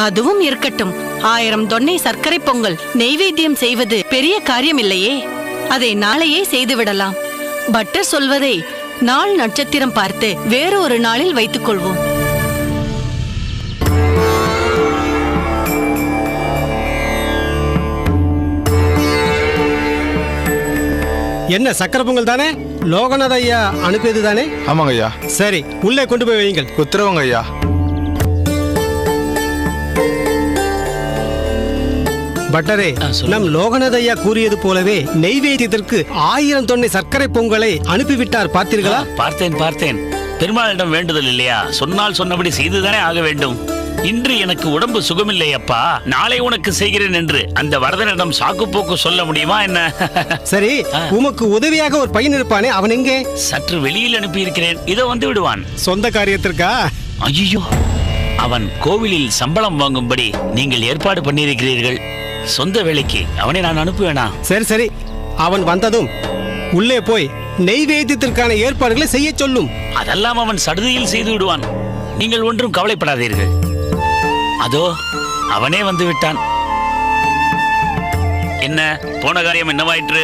அதுவும் இருக்கட்டும். 1000 தொன்னை சர்க்கரை பொங்கல் நெய்வேத்தியம் செய்வது பெரிய காரியம் இல்லையே. அதை நாளையே செய்துவிடலாம். பட்டர் சொல்வதை நாள் நட்சத்திரம் பார்த்து வேறு ஒரு நாளில் வைத்துக் கொள்வோம். என்ன சக்கர பொங்கல் தானே? லோகநாத ஐயா அனுப்பியது தானே? ஆமாங்க ஐயா. சரி, உள்ளே கொண்டு போய் வையுங்கள். உத்தரவுங்க ஐயா. பட்டரே, நம் லோகநாத ஐயா கூறியது போலவே நெய்வேத்தியத்திற்கு 1000 தொன்னை சர்க்கரை பொங்கலை அனுப்பிவிட்டார். பார்த்தீர்களா? பார்த்தேன். பெருமாளிடம் வேண்டுதல் இல்லையா? சொன்னால் சொன்னபடி செய்துதானே ஆக வேண்டும். இன்று எனக்கு உடம்பு சுகமில்லை அப்பா, நாளை உனக்கு செய்கிறேன் என்று அந்த வரதனிடம் சாக்கு போக்கு சொல்ல முடியுமா என்ன? சரி, உமக்கு உதவியாக ஒரு பையன் இருப்பானே, அவன் எங்கே? சற்று வெளியில் அனுப்பி இருக்கிறேன், இதோ வந்து விடுவான். சொந்த காரியத்திற்கா? ஐயோ, அவன் கோவிலில் சம்பளம் வாங்கும்படி நீங்கள் ஏற்பாடு பண்ணியிருக்கிறீர்கள். சொந்த வேலைக்கு அவனை நான் அனுப்புவேனா? சரி, அவன் வந்ததும் உள்ளே போய் நெய்வேத்தியத்திற்கான ஏற்பாடுகளை செய்ய சொல்லும். அதெல்லாம் அவன் சடுதியில் செய்து விடுவான். நீங்கள் ஒன்றும் கவலைப்படாதீர்கள். அதோ அவனே வந்து விட்டான். என்ன போன காரியம் என்னவாயிற்று?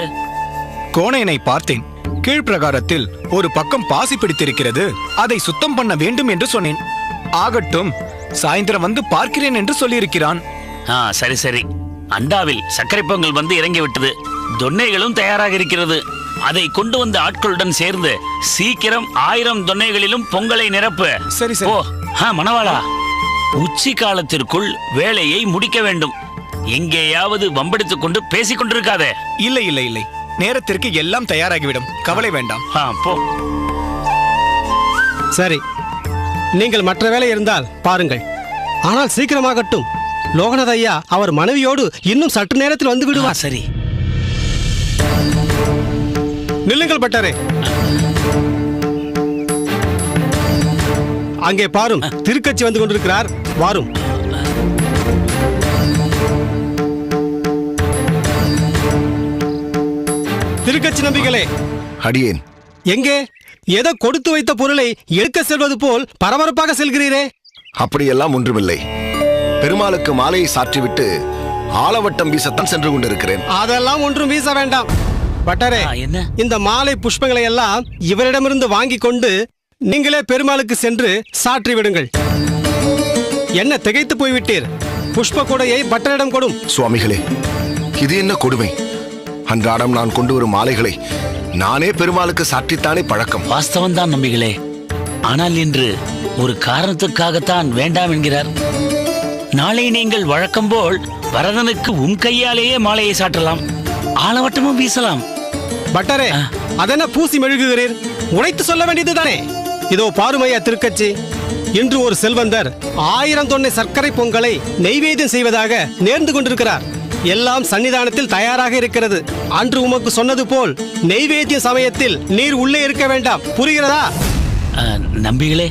கோணையனை பார்த்தேன். கீழ்ப்பிரகாரத்தில் ஒரு பக்கம் பாசி பிடித்திருக்கிறது, அதை சுத்தம் பண்ண வேண்டும் என்று சொன்னேன். ஆகட்டும், சாயந்தரம் வந்து பார்க்கிறேன் என்று சொல்லியிருக்கிறான். சரி சரி. அண்டாவில் சர்க்கரை பொங்கல் வந்து இறங்கி விட்டது. தொன்னைகளும் தயாராக இருக்கிறது. அதை கொண்டு வந்த ஆட்களுடன் சேர்ந்து சீக்கிரம் 1000 தொன்னைகளிலும் பொங்கலை நிரப்பு. சரி சரி. ஓ மணவாளா, உச்சி காலத்திற்குள் வேலையை முடிக்க வேண்டும். எங்கேயாவது வம்பெடுத்துக் கொண்டு பேசிக் கொண்டிருக்காதே. இல்லை இல்லை இல்லை, நேரத்திற்கு எல்லாம் தயாராகிவிடும், கவலை வேண்டாம். போ. சரி, நீங்கள் மற்ற வேலை இருந்தால் பாருங்கள். ஆனால் சீக்கிரமாகட்டும். லோகநாத ஐயா அவர் மனைவியோடு இன்னும் சற்று நேரத்தில் வந்து விடுவார். சரி. நில்லுங்கள் பட்டரே. அங்கே பாரும், திருக்கட்சி வந்து கொண்டிருக்கிறார். வாரும். திருக்கட்சி நம்பிகளே. அடியேன். எங்கே? ஏதோ கொடுத்து வைத்த பொருளை எடுக்க செல்வது போல் பரபரப்பாக செல்கிறீரே. அப்படியெல்லாம் ஒன்றுமில்லை. பெருமாளுக்கு மாலையை சாற்றிவிட்டு ஆலவட்டம் வீசத்தான் சென்று கொண்டிருக்கிறேன். அதெல்லாம் ஒன்றும் வீச வேண்டாம் பட்டரே. என்ன? இந்த மாலை புஷ்பங்களை எல்லாம் இவரிடமிருந்து வாங்கி கொண்டு நீங்களே பெருமாளுக்கு சென்று சாற்றி விடுங்கள். என்ன திகைத்து போய்விட்டீர்? புஷ்ப கொடையை பட்டரிடம் கொடும். சுவாமிகளே, இது என்ன கொடுமை? அன்றாடம் நான் கொண்டு வரும் மாலைகளை நானே பெருமாளுக்கு சாற்றித்தானே பழக்கம். வாஸ்தவம் தான் நம்பிகளே. ஆனால் இன்று ஒரு காரணத்துக்காகத்தான் வேண்டாம் என்கிறார். நாளை நீங்கள் வழக்கம் போல் வரதனுக்கு உன் கையாலேயே மாலையை சாற்றலாம், ஆலவட்டமும் வீசலாம். பட்டரே, அதென்ன பூசி மெழுகுகிறீர்? உழைத்து சொல்ல வேண்டியதுதானே. இதோ பாருமையா திருக்கட்சி, இன்று ஒரு செல்வந்தர் 1000 தொன்னை சர்க்கரை பொங்கலை நெய்வேத்தியம் செய்வதாக நேர்ந்து கொண்டிருக்கிறார். எல்லாம் சன்னிதானத்தில் தயாராக இருக்கிறது. அன்று உமக்கு சொன்னது போல் நெய்வேத்திய சமயத்தில் நீர் உள்ளே இருக்க வேண்டாம். புரிகிறதா? நம்பிகளே,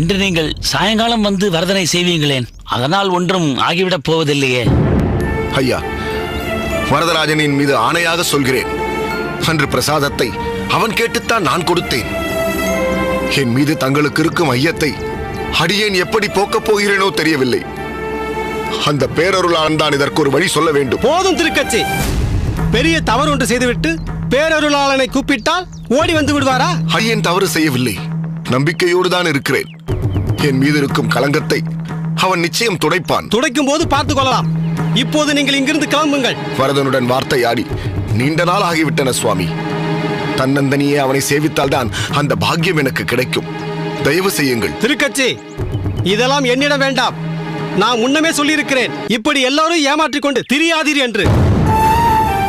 இன்று நீங்கள் சாயங்காலம் வந்து வரதனை செய்வீங்களேன், அதனால் ஒன்றும் ஆகிவிடப் போவதில்லையே. ஐயா, வரதராஜனின் மீது ஆணையாக சொல்கிறேன், அன்று பிரசாதத்தை அவன் கேட்டுத்தான் நான் கொடுத்தேன். என் மீது தங்களுக்கு இருக்கும் ஐயத்தை அடியேன் எப்படி போக்கப் போகிறேனோ தெரியவில்லை. அந்த பேரருளாளன் தான் இதற்கு ஒரு வழி சொல்ல வேண்டும். போதும் திருக்கட்சி. பெரிய தவறு ஒன்று செய்துவிட்டு பேரருளாளனை கூப்பிட்டால் ஓடி வந்து விடுவாரா? அடியேன் தவறு செய்யவில்லை, நம்பிக்கையோடு தான் இருக்கிறேன். என் மீது இருக்கும் களங்கத்தை அவன் நிச்சயம் துடைப்பான். துடைக்கும் போது பார்த்துக் கொள்ளலாம். இப்போது நீங்கள் இங்கிருந்து கிளம்புங்கள். வரதனுடன் வார்த்தையாடி நீண்ட நாள் ஆகிவிட்டன சுவாமி. தன்னந்தனியே அவனை சேவித்தால் தான் அந்த பாக்கியம் எனக்கு கிடைக்கும். தயவு செய்யுங்கள். திருக்கட்சி, இதெல்லாம் என்னிடம் வேண்டாம். நான் முன்னமே சொல்லியிருக்கிறேன், இப்படி எல்லாரும் ஏமாற்றிக் கொண்டு திரியாதீர் என்று.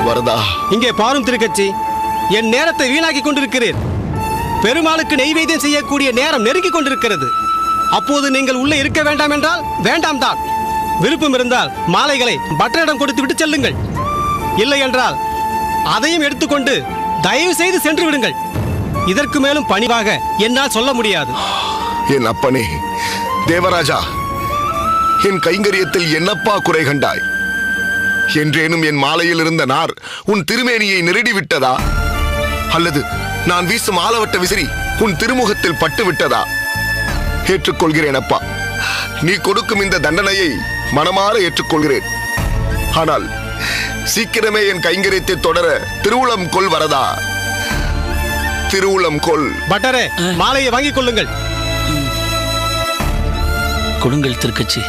வரதா, இங்கே பாரும் திருக்கட்சி, என் நேரத்தை வீணாக்கி கொண்டிருக்கிறேன். பெருமாளுக்கு நெய்வேத்தியம் செய்யக்கூடிய நேரம் நெருங்கிக் கொண்டிருக்கிறது. அப்போது நீங்கள் உள்ளே இருக்க வேண்டாம் என்றால் வேண்டாம் தான். விருப்பம் இருந்தால் மாலைகளை பட்டரிடம் கொடுத்து விட்டு செல்லுங்கள். இல்லை என்றால் அதையும் எடுத்துக்கொண்டு தயவு செய்து சென்று விடுங்கள். இதற்கு மேலும் பணிவாக என்னால் சொல்ல முடியாது. என் அப்பனே தேவராஜா, என் கைங்கரியத்தில் என்னப்பா குறை கண்டாய்? என்றேனும் என் மாலையில் இருந்த நார் உன் திருமேனியை நெருடி விட்டதா? அல்லது நான் வீசும் ஆலவட்ட விசிறி உன் திருமுகத்தில் பட்டு விட்டதா? ஏற்றுக்கொள்கிறேன் அப்பா, நீ கொடுக்கும் இந்த தண்டனையை மனமாற ஏற்றுக்கொள்கிறேன். ஆனால் சீக்கிரமே என் கைங்கரியத்தை தொடர திருவுளம் கொள் வரதா, திருவுளம் கொள். பட்டரே, மாலையை வாங்கிக் கொள்ளுங்கள். கொடுங்கள் திருக்கட்சி.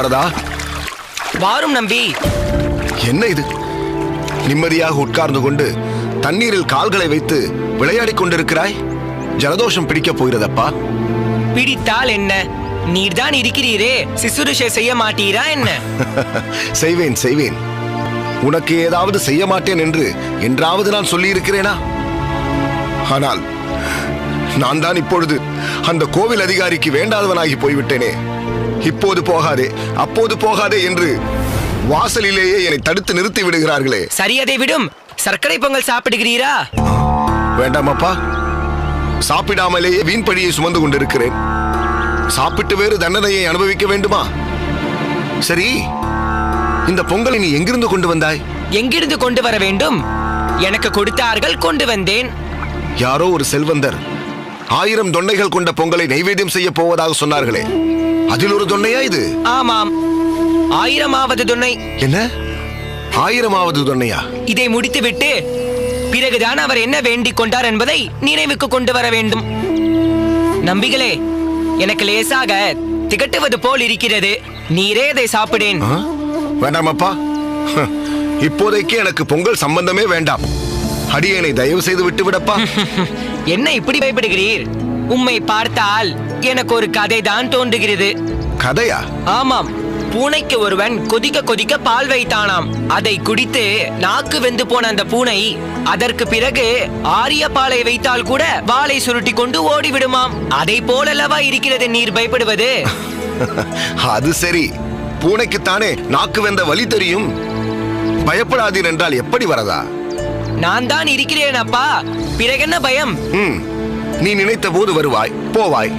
வரதா? வாரும் நம்பி. என்ன இது? நிம்மதியாக உட்கார்ந்து கொண்டு தண்ணீரில் கால்களை வைத்து விளையாடிக் கொண்டிருக்கிறாய். ஜலதோஷம் பிடிக்கப் போகிறதப்பா. பிடித்தால் என்ன? நீர்தான் இருக்கிறீரே, சிசுருஷை செய்ய மாட்டீரா என்ன? செய்வேன் செய்வேன். உனக்கு ஏதாவது செய்ய மாட்டேன் என்று என்றாவது நான் சொல்லி இருக்கிறேனா? ஆனால் நான் தான் இப்பொழுது அந்த கோவில் அதிகாரிக்கு வேண்டாதவனாகி போய்விட்டேனே. இப்போது போகாதே, அப்போது போகாதே என்று வாசலிலேயே என்னை தடுத்து நிறுத்தி விடுகிறார்களே. சரி, அதை விடும். சர்க்கரை பொங்கல் சாப்பிடுகிறீரா? வேண்டாம் அப்பா. சாப்பிடாமலேயே வீண் பழியை சுமந்து கொண்டிருக்கிறேன். சாப்பிட்டு வேறு தண்டனையை அனுபவிக்க வேண்டுமா? சரி, இந்த பொங்கலை நீ எங்கிருந்து கொண்டு வந்தாய்? எங்கிருந்து கொண்டு வர வேண்டும்? எனக்கு கொடுத்தார்கள், கொண்டு வந்தேன். யாரோ ஒரு செல்வந்தர் 1000 தொன்னைகள் கொண்ட பொங்கலை நைவேத்தியம் செய்ய போவதாக சொன்னார்களே, அதில் ஒரு தொன்னையா இது? ஆமாம், 1000வது தொன்னை. என்ன, 1000வது தொன்னையா? இதை முடித்துவிட்டு பிறகுதான் அவர் என்ன வேண்டிக் கொண்டார் என்பதை நினைவுக்கு கொண்டு வர வேண்டும். நம்பிகளே, எனக்கு லேசாக திகட்டுவது போல் இருக்கிறது. நீரே இதை சாப்பிடேன். வேண்டாம் அப்பா. இப்போதைக்கு எனக்கு பொங்கல் சம்பந்தமே வேண்டாம். அடியேனை தயவு செய்து விட்டு விடப்பா. என்ன இப்படி பயப்படுகிறீர்? உம்மை பார்த்தால் எனக்கு ஒரு கதை தான் தோன்றுகிறது. கதையா? ஆமாம். பூனைக்கு ஒருவன் கொதிக்க கொதிக்க பால் வைத்தானாம். அதை குடித்து நாக்கு வெந்து போன அந்த பூனை அதற்கு பிறகு ஆரிய பாலை வைத்தால் கூட வாளை சுருட்டி கொண்டு ஓடிவிடுமாம். அதை போலல்லவா இருக்கிறது நீர் பயப்படுவது? அது சரி, பூனைக்குத்தானே நாக்கு வெந்த வலி தெரியும். பயப்படாதீர் என்றால் எப்படி வரதா? நான் தான் இருக்கிறேன் அப்பா, பிறகென்ன பயம்? நீ நினைத்த போது வருவாய், போவாய்.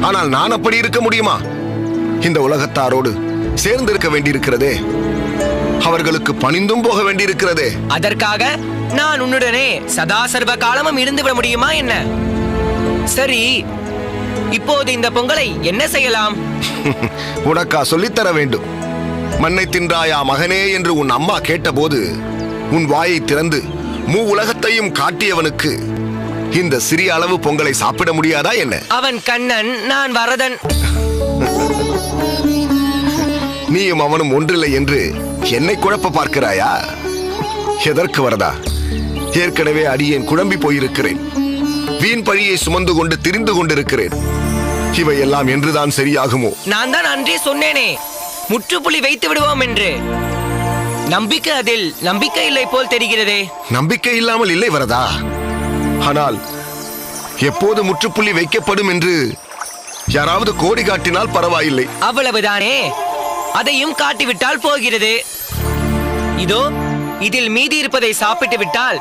ஆனால் நான் அப்படி இருக்க முடியுமா? இந்த உலகத்தாரோடு சேர்ந்து இருக்க வேண்டியிருக்கிறதே, அவர்களுக்கு பணிந்தும் போக வேண்டியிருக்கிறதே. அதற்காக நான் உன்னுடனே சதா சர்வ காலமும் இருந்து விட முடியுமா என்ன? சரி, இப்போது இந்த பொங்கலை என்ன செய்யலாம்? உனக்கா சொல்லித்தர வேண்டும்? மண்ணை தின்றாயா மகனே என்று உன் அம்மா கேட்டபோது உன் வாயை திறந்து உலகத்தையும் காட்டியவனுக்கு இந்த சிறிய அளவு பொங்கலை சாப்பிட முடியாதா என்ன? அவன் கண்ணன், நான் வரதன். நீயும் அவனும் ஒன்றில்லை என்று என்னை குழப்ப பார்க்கிறாயா? எதற்கு வரதா? ஏற்கனவே அடியேன் குழம்பி போயிருக்கிறேன். வீண் பழியை சுமந்து கொண்டு திரிந்து கொண்டிருக்கிறேன். இவையெல்லாம் என்றுதான் சரியாகுமோ? நான் தான் அன்றே சொன்னேனே, முற்றுப்புள்ளி வைத்து விடுவோம் என்று. அதில் நம்பிக்கை இல்லை போல் தெரிகிறதே. நம்பிக்கை இல்லாமல் இல்லை வரதா. ஆனால் எப்போது முற்றுப்புள்ளி வைக்கப்படும் என்று யாராவது கோடி காட்டினால் பரவாயில்லை. அவ்வளவுதானே, அதையும் காட்டிவிட்டால் போகிறது. இதோ இதில் மீதி இருப்பதை சாப்பிட்டு விட்டால்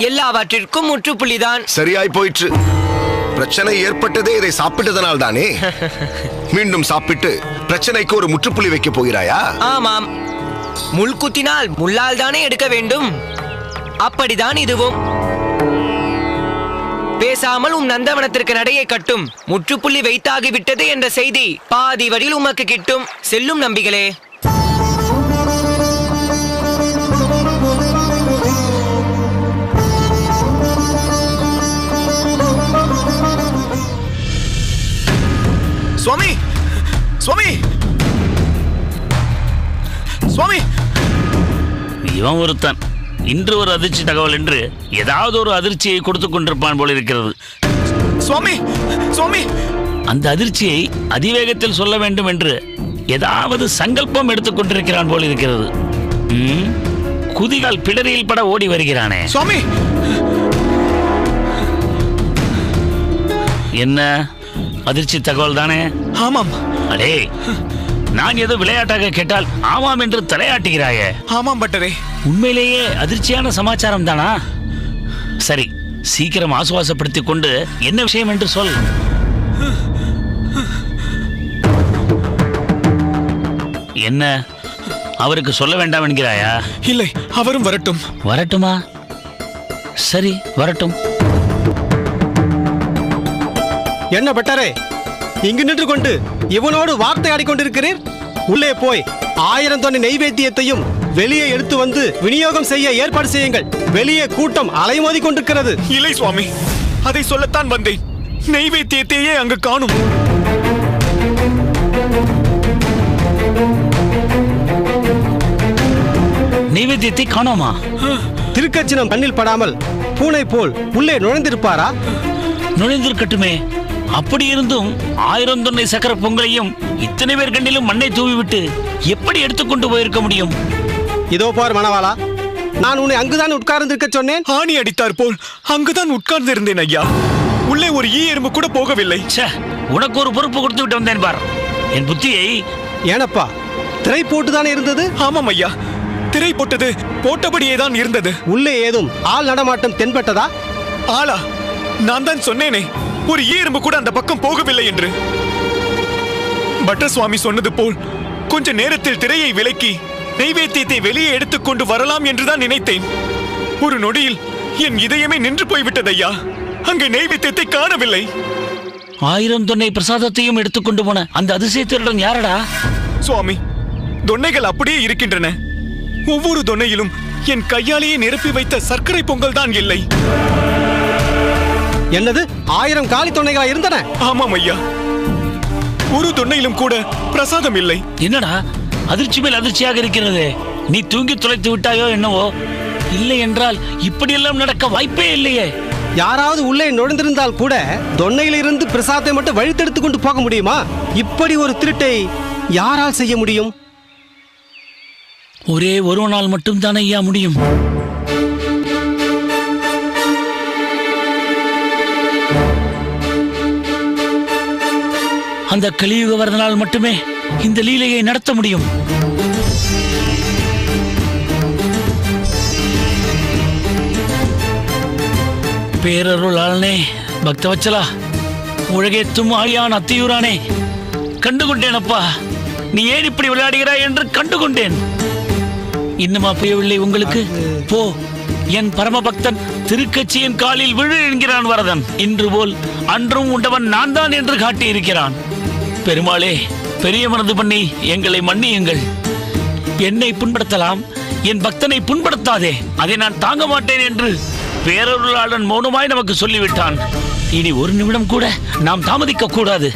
எல்லாவற்றிற்கும் முற்றுப்புள்ளிதான். சரியாய் போயிற்று. பிரச்சனை ஏற்பட்டதே இதை சாப்பிட்டதனால் தானே. மீண்டும் சாப்பிட்டு பிரச்சனைக்கு ஒரு முற்றுப்புள்ளி வைக்க போகிறாயா? ஆமாம், முள் குத்தினால் முள்ளால் தானே எடுக்க வேண்டும். அப்படிதான் இதுவும். பேசாமல் நந்தவனத்திற்கு நடையை கட்டும். முற்றுப்புள்ளி வைத்தாகிவிட்டது என்ற செய்தி பாதி வழியில் உமக்கு கிட்டும். செல்லும் நம்பிகளே. சுவாமி, சுவாமி, சுவாமி. இவன் ஒருத்தன் இன்று ஒரு அதிர்ச்சி தகவல் என்று ஏதாவது ஒரு அதிர்ச்சியை கொடுத்துக் கொண்டிருப்பான் போல இருக்கிறது. சுவாமி, சுவாமி. அந்த அதிர்ச்சியை அதிவேகத்தில் சொல்ல வேண்டும் என்று ஏதாவது சங்கல்பம் எடுத்துக் கொண்டிருக்கிறான் போல இருக்கிறது. குதிகால் பிடரியில் பட ஓடி வருகிறானே. சுவாமி, என்ன அதிர்ச்சி தகவல் தானே? ஆமாம். அடே, நான் ஏதோ விளையாட்டாக கேட்டால் ஆமாம் என்று தலையாட்டுகிறாயே. ஆமாம் பட்டரே. உண்மையிலேயே அதிர்ச்சியான சமாச்சாரம் தானா? சரி, சீக்கிரம் ஆசுவாசப்படுத்திக் கொண்டு என்ன விஷயம் என்று சொல். என்ன, அவருக்கு சொல்ல வேண்டாம் என்கிறாயா? இல்லை, அவரும் வரட்டும். வரட்டுமா? சரி, வரட்டும். என்ன பட்டரே, இங்கு நின்று கொண்டு இவனோடு வார்த்தை ஆடிக்கொண்டிருக்கிறீர்? உள்ளே போய் 1000 தொன்னை நெய்வேத்தியத்தையும் வெளியே எடுத்து வந்து விநியோகம் செய்ய ஏற்பாடு செய்யுங்கள். வெளியே கூட்டம் அலைமோதி கொண்டிருக்கிறது. இல்லை சுவாமி, அதை சொல்லத்தான் வந்தேன். நெய்வேத்தியத்தையே அங்கு காணும். நைவேத்தியத்தை காணோமா? திருக்கச்சினம் கண்ணில் படாமல் பூனை போல் உள்ளே நுழைந்திருப்பாரா? நுழைந்திருக்கட்டுமே. அப்படி இருந்தும் 1000 தொன்னை சக்கர பொங்கலையும் இத்தனை பேர் கண்ணிலும் மண்ணை தூவிவிட்டு எப்படி எடுத்துக்கொண்டு போயிருக்க முடியும்? இதோ பார் மணவாளா, நான் உன்னை அங்குதான் உட்கார்ந்திருக்க சொன்னேன். ஆணி அடித்தார் போல் அங்குதான் உட்கார்ந்து இருந்தேன் ஐயா. உள்ளே ஒரு ஈ எறும்பு கூட போகவில்லை. ச்சே, உனக்கு ஒரு பொறுப்பு கொடுத்து விட்டு வந்தேன் பார். என் புத்தியை. ஏனப்பா, திரை போட்டுதானே இருந்தது? ஆமாம் ஐயா, திரை போட்டது போட்டபடியே தான் இருந்தது. உள்ளே ஏதும் ஆள் நடமாட்டம் தென்பட்டதா? ஆளா? நான் தான் சொன்னேனே, ஒரு ஈ எறும்பு கூட அந்த பக்கம் போகவில்லை என்று. பட்டர் சுவாமி சொன்னது போல் கொஞ்ச நேரத்தில் திரையை விலக்கி நைவேத்தியத்தை வெளியே எடுத்துக்கொண்டு வரலாம் என்றுதான் நினைத்தேன். ஒரு நொடியில் என் இதயமே நின்று போய்விட்டது ஐயா. அங்கே நைவேத்தியத்தை காணவில்லை. 1000 தொன்னை பிரசாதத்தையும் எடுத்துக்கொண்டு போன அந்த அதிசயத்துடன் யாரடா? சுவாமி, தொன்னைகள் அப்படியே இருக்கின்றன. ஒவ்வொரு தொன்னையிலும் என் கையாலேயே நிரப்பி வைத்த சர்க்கரை பொங்கல் தான் இல்லை. என்னது, 1000 காலி தொன்னைகளா இருந்தன? ஆமாம் ஐயா, ஒரு தொன்னையிலும் கூட பிரசாதம் இல்லை. என்னடா அதிர்ச்சி மேல் அதிர்ச்சியாக இருக்கிறது? நீ தூங்கி துளைத்து விட்டாயோ என்னவோ? இல்லை என்றால் இப்படியெல்லாம் நடக்க வாய்ப்பே இல்லையே. யாராவது உள்ளே நுழைந்திருந்தால் கூட தொன்னையிலிருந்து பிரசாதத்தை மட்டும் வழித்தெடுத்து கொண்டு போக முடியுமா? இப்படி ஒரு திருட்டை யாரால் செய்ய முடியும்? ஒரே ஒருவனால் மட்டும் தானே ஐயா முடியும். அந்த கலியுக வரதனால் மட்டுமே இந்த லீலையை நடத்த முடியும். பேரருளாளனே, பக்தவச்சலா, உலகேத்தும் ஆழியான் அத்தியூரானே, கண்டுகொண்டேனப்பா. நீ ஏன் இப்படி விளையாடுகிறாய் என்று கண்டுகொண்டேன். இன்னுமா புரியவில்லை உங்களுக்கு? போ, என் பரமபக்தன் திருக்கச்சியின் காலில் விழு என்கிறான் வரதன். இன்று போல் அன்றும் உண்டவன் நான் தான் என்று காட்டியிருக்கிறான். பெருமாளே, பெரிய மனது பண்ணி எங்களை மன்னியுங்கள். என்னை புண்படுத்தலாம், என் பக்தனை புண்படுத்தாதே, அதை நான் தாங்க மாட்டேன் என்று பேரருளாளன் மௌனமாய் நமக்கு சொல்லிவிட்டான். இனி ஒரு நிமிடம் கூட நாம் தாமதிக்க கூடாது.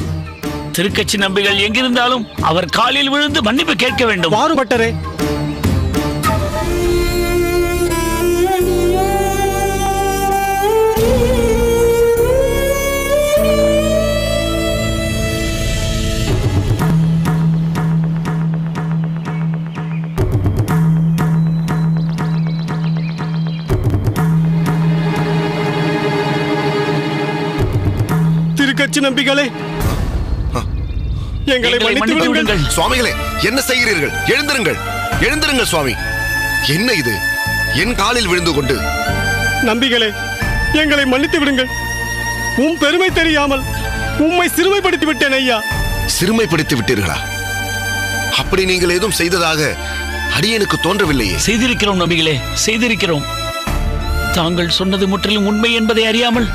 திருக்கச்சி நம்பிகள் எங்கிருந்தாலும் அவர் காலில் விழுந்து மன்னிப்பு கேட்க வேண்டும். மாறுபட்டரே, திருக்கச்சி நம்பிகளே, எங்களை மன்னித்து விடுங்கள். சுவாமிகளே, என்ன செய்கிறீர்கள்? எழுந்திருங்கள், எழுந்திருங்கள் சுவாமி. என்ன இது? என் காலில் விழுந்து கொண்டு. நம்பிகளே, எங்களை மன்னித்து விடுங்கள். உம் பெருமை தெரியாமல் உம்மை சிறுமைப்படுத்தி விட்டேன் ஐயா. சிறுமைப்படுத்தி விட்டீர்களா? அப்படி நீங்கள் ஏதும் செய்ததாக அடியனுக்கு தோன்றவில்லையே. செய்திருக்கிறோம் நம்பிகளே, செய்திருக்கிறோம். தாங்கள் சொன்னது முற்றிலும் உண்மை என்பதை அறியாமல்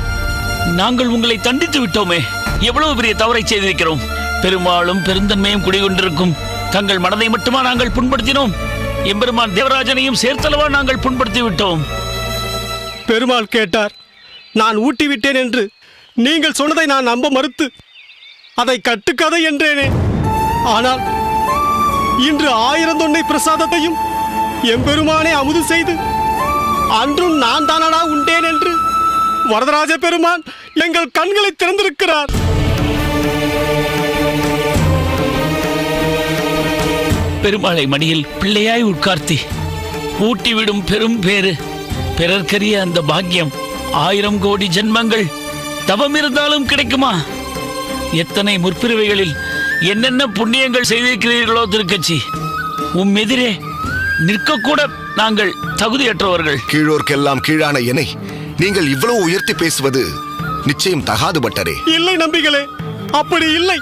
நாங்கள் உங்களை தண்டித்து விட்டோமே. எவ்வளவு பெரிய தவறை செய்திருக்கிறோம். பெருமாளும் பெருந்தன்மையும் குடிகொண்டிருக்கும் தங்கள் மனதை மட்டுமா நாங்கள் புண்படுத்தினோம்? எம்பெருமான் தேவராஜனையும் சேர்த்தளவா நாங்கள் புண்படுத்தி விட்டோம். பெருமாள் கேட்டார், நான் ஊட்டி விட்டேன் என்று. நீங்கள் சொன்னதை நான் நம்ப மறுத்து அதை கட்டுக்கதை என்றேனே. ஆனால் இன்று 1000 தொன்னை பிரசாதத்தையும் எம்பெருமானே அமுது செய்து அன்றும் நான் தானடா உண்டேன் என்று வரதராஜ பெருமான் எங்கள் கண்களை திறந்திருக்கிறார். பெருமாளை மடியில் பிள்ளையாய் உட்கார்த்தி ஊட்டிவிடும் பெரும் பேரு, பிறர்க்கரிய அந்த பாக்கியம் 1000 கோடி ஜென்மங்கள் தவம் இருந்தாலும் கிடைக்குமா? எத்தனை முற்பிறவைகளில் என்னென்ன புண்ணியங்கள் செய்திருக்கிறீர்களோ திருக்கச்சி. உம் எதிரே நிற்கக்கூட நாங்கள் தகுதியற்றவர்கள். கீழோர்க்கெல்லாம் கீழான என்னை நீங்கள் இவ்வளவு உயர்த்தி பேசுவது நிச்சயம் தகாது பட்டரே. இல்லை நம்பிகளே, அப்படி இல்லை.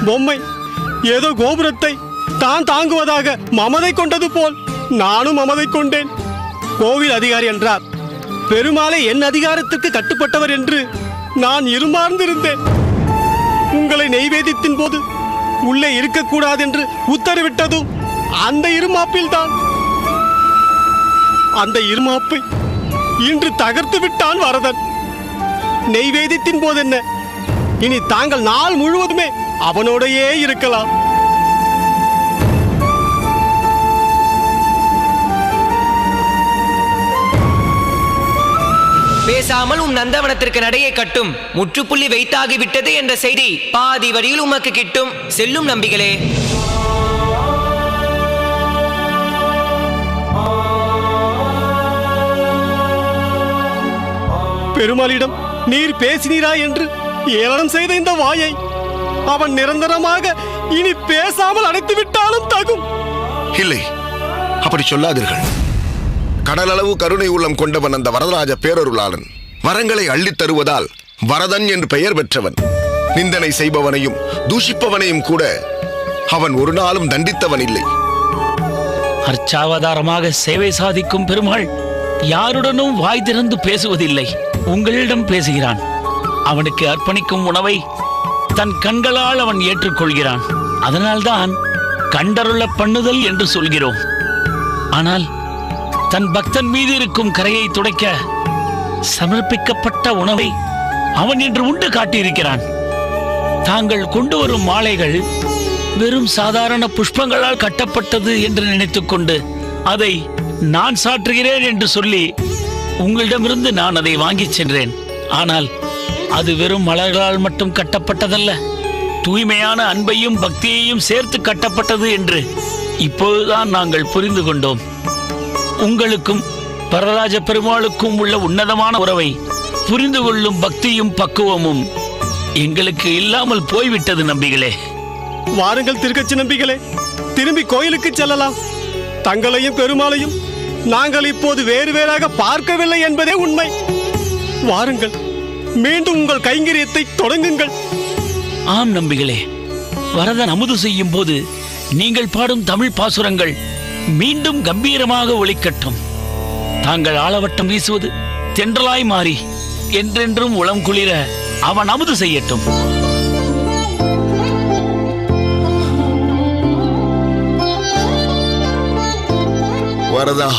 பொம்மை ஏதோ கோபுரத்தை தான் தாங்குவதாக மமதை கொண்டது போல் நானும் மமதை கொண்டேன். கோவில் அதிகாரி என்றார். பெருமாளை என் அதிகாரத்திற்கு கட்டுப்பட்டவர் என்று நான் இருமார்ந்திருந்தேன். உங்களை நெய்வேதித்தின் போது உள்ளே இருக்கக்கூடாது என்று உத்தரவிட்டதும் அந்த இருமாப்பில் தான். அந்த இருமாப்பை இன்று தகர்த்து விட்டான் வரதன். நெய்வேதித்தின் போது என்ன, இனி தாங்கள் நாள் முழுவதுமே அவனோடையே இருக்கலாம். பேசாமல் நந்தவனத்திற்கு நடையை கட்டும். முற்றுப்புள்ளி வைத்தாகிவிட்டது என்ற செய்தி பாதி வழியில் உமக்கு கிட்டும். செல்லும் நம்பிகளே. பெருமாளிடம் நீர் பேசினீரா என்று ஏளனம் செய்த இந்த வாயை அவன் நிரந்தரமாக இனி பேசாமல் அடைத்து விட்டாலும் தகும். இல்லை, அப்படி சொல்லாதீர்கள். கடலளவு கருணை உள்ளம் கொண்டவன் அந்த வரதராஜ பேரருளாளன். வரங்களை அள்ளித் தருவதால் வரதன் என்று பெயர் பெற்றவன். நிந்தனை செய்பவனையும் தூஷிப்பவனையும் கூட அவன் ஒரு நாளும் தண்டித்தவன் இல்லை. அர்ச்சாவதாரமாக சேவை சாதிக்கும் பெருமாள் யாருடனும் வாய் திறந்து பேசுவதில்லை. உங்களிடம் பேசுகிறான். அவனுக்கு அர்ப்பணிக்கும் உணவை தன் கண்களால் அவன் ஏற்றுக்கொள்கிறான். அதனால்தான் கண்டருள பண்ணுதல் என்று சொல்கிறோம். ஆனால் தன் பக்தன் மீது இருக்கும் கரையை துடைக்க சமர்ப்பிக்கப்பட்ட உணவை அவன் இன்று உண்டு காட்டியிருக்கிறான். தாங்கள் கொண்டு வரும் மாலைகள் வெறும் சாதாரண புஷ்பங்களால் கட்டப்பட்டது என்று நினைத்துக் கொண்டு அதை நான் சாற்றுகிறேன் என்று சொல்லி உங்களிடமிருந்து நான் அதை வாங்கிச் சென்றேன். ஆனால் அது வெறும் மலர்களால் மட்டும் கட்டப்பட்டதல்ல, தூய்மையான அன்பையும் பக்தியையும் சேர்த்து கட்டப்பட்டது என்று இப்போதுதான் நாங்கள் புரிந்து கொண்டோம். உங்களுக்கும் வரதராஜ பெருமாளுக்கும் உள்ள உன்னதமான உறவை புரிந்து கொள்ளும் பக்தியும் பக்குவமும் எங்களுக்கு இல்லாமல் போய்விட்டது நம்பிகளே. வாருங்கள் திருக்கச்சி நம்பிகளே, திரும்பி கோயிலுக்கு செல்லலாம். தங்களையும் பெருமாளையும் நாங்கள் இப்போது வேறு வேறாக பார்க்கவில்லை என்பதே உண்மை. வாருங்கள், மீண்டும் உங்கள் கைங்கரியத்தை தொடங்குங்கள். ஆம் நம்பிகளே, வரதன் அமுது செய்யும் போது நீங்கள் பாடும் தமிழ் பாசுரங்கள் மீண்டும் கம்பீரமாக ஒலிக்கட்டும். தாங்கள் ஆலவட்டம் வீசுவது தென்றலாய் மாறி என்றென்றும் உளம் குளிர அவன் அமுது செய்யட்டும். வரதா.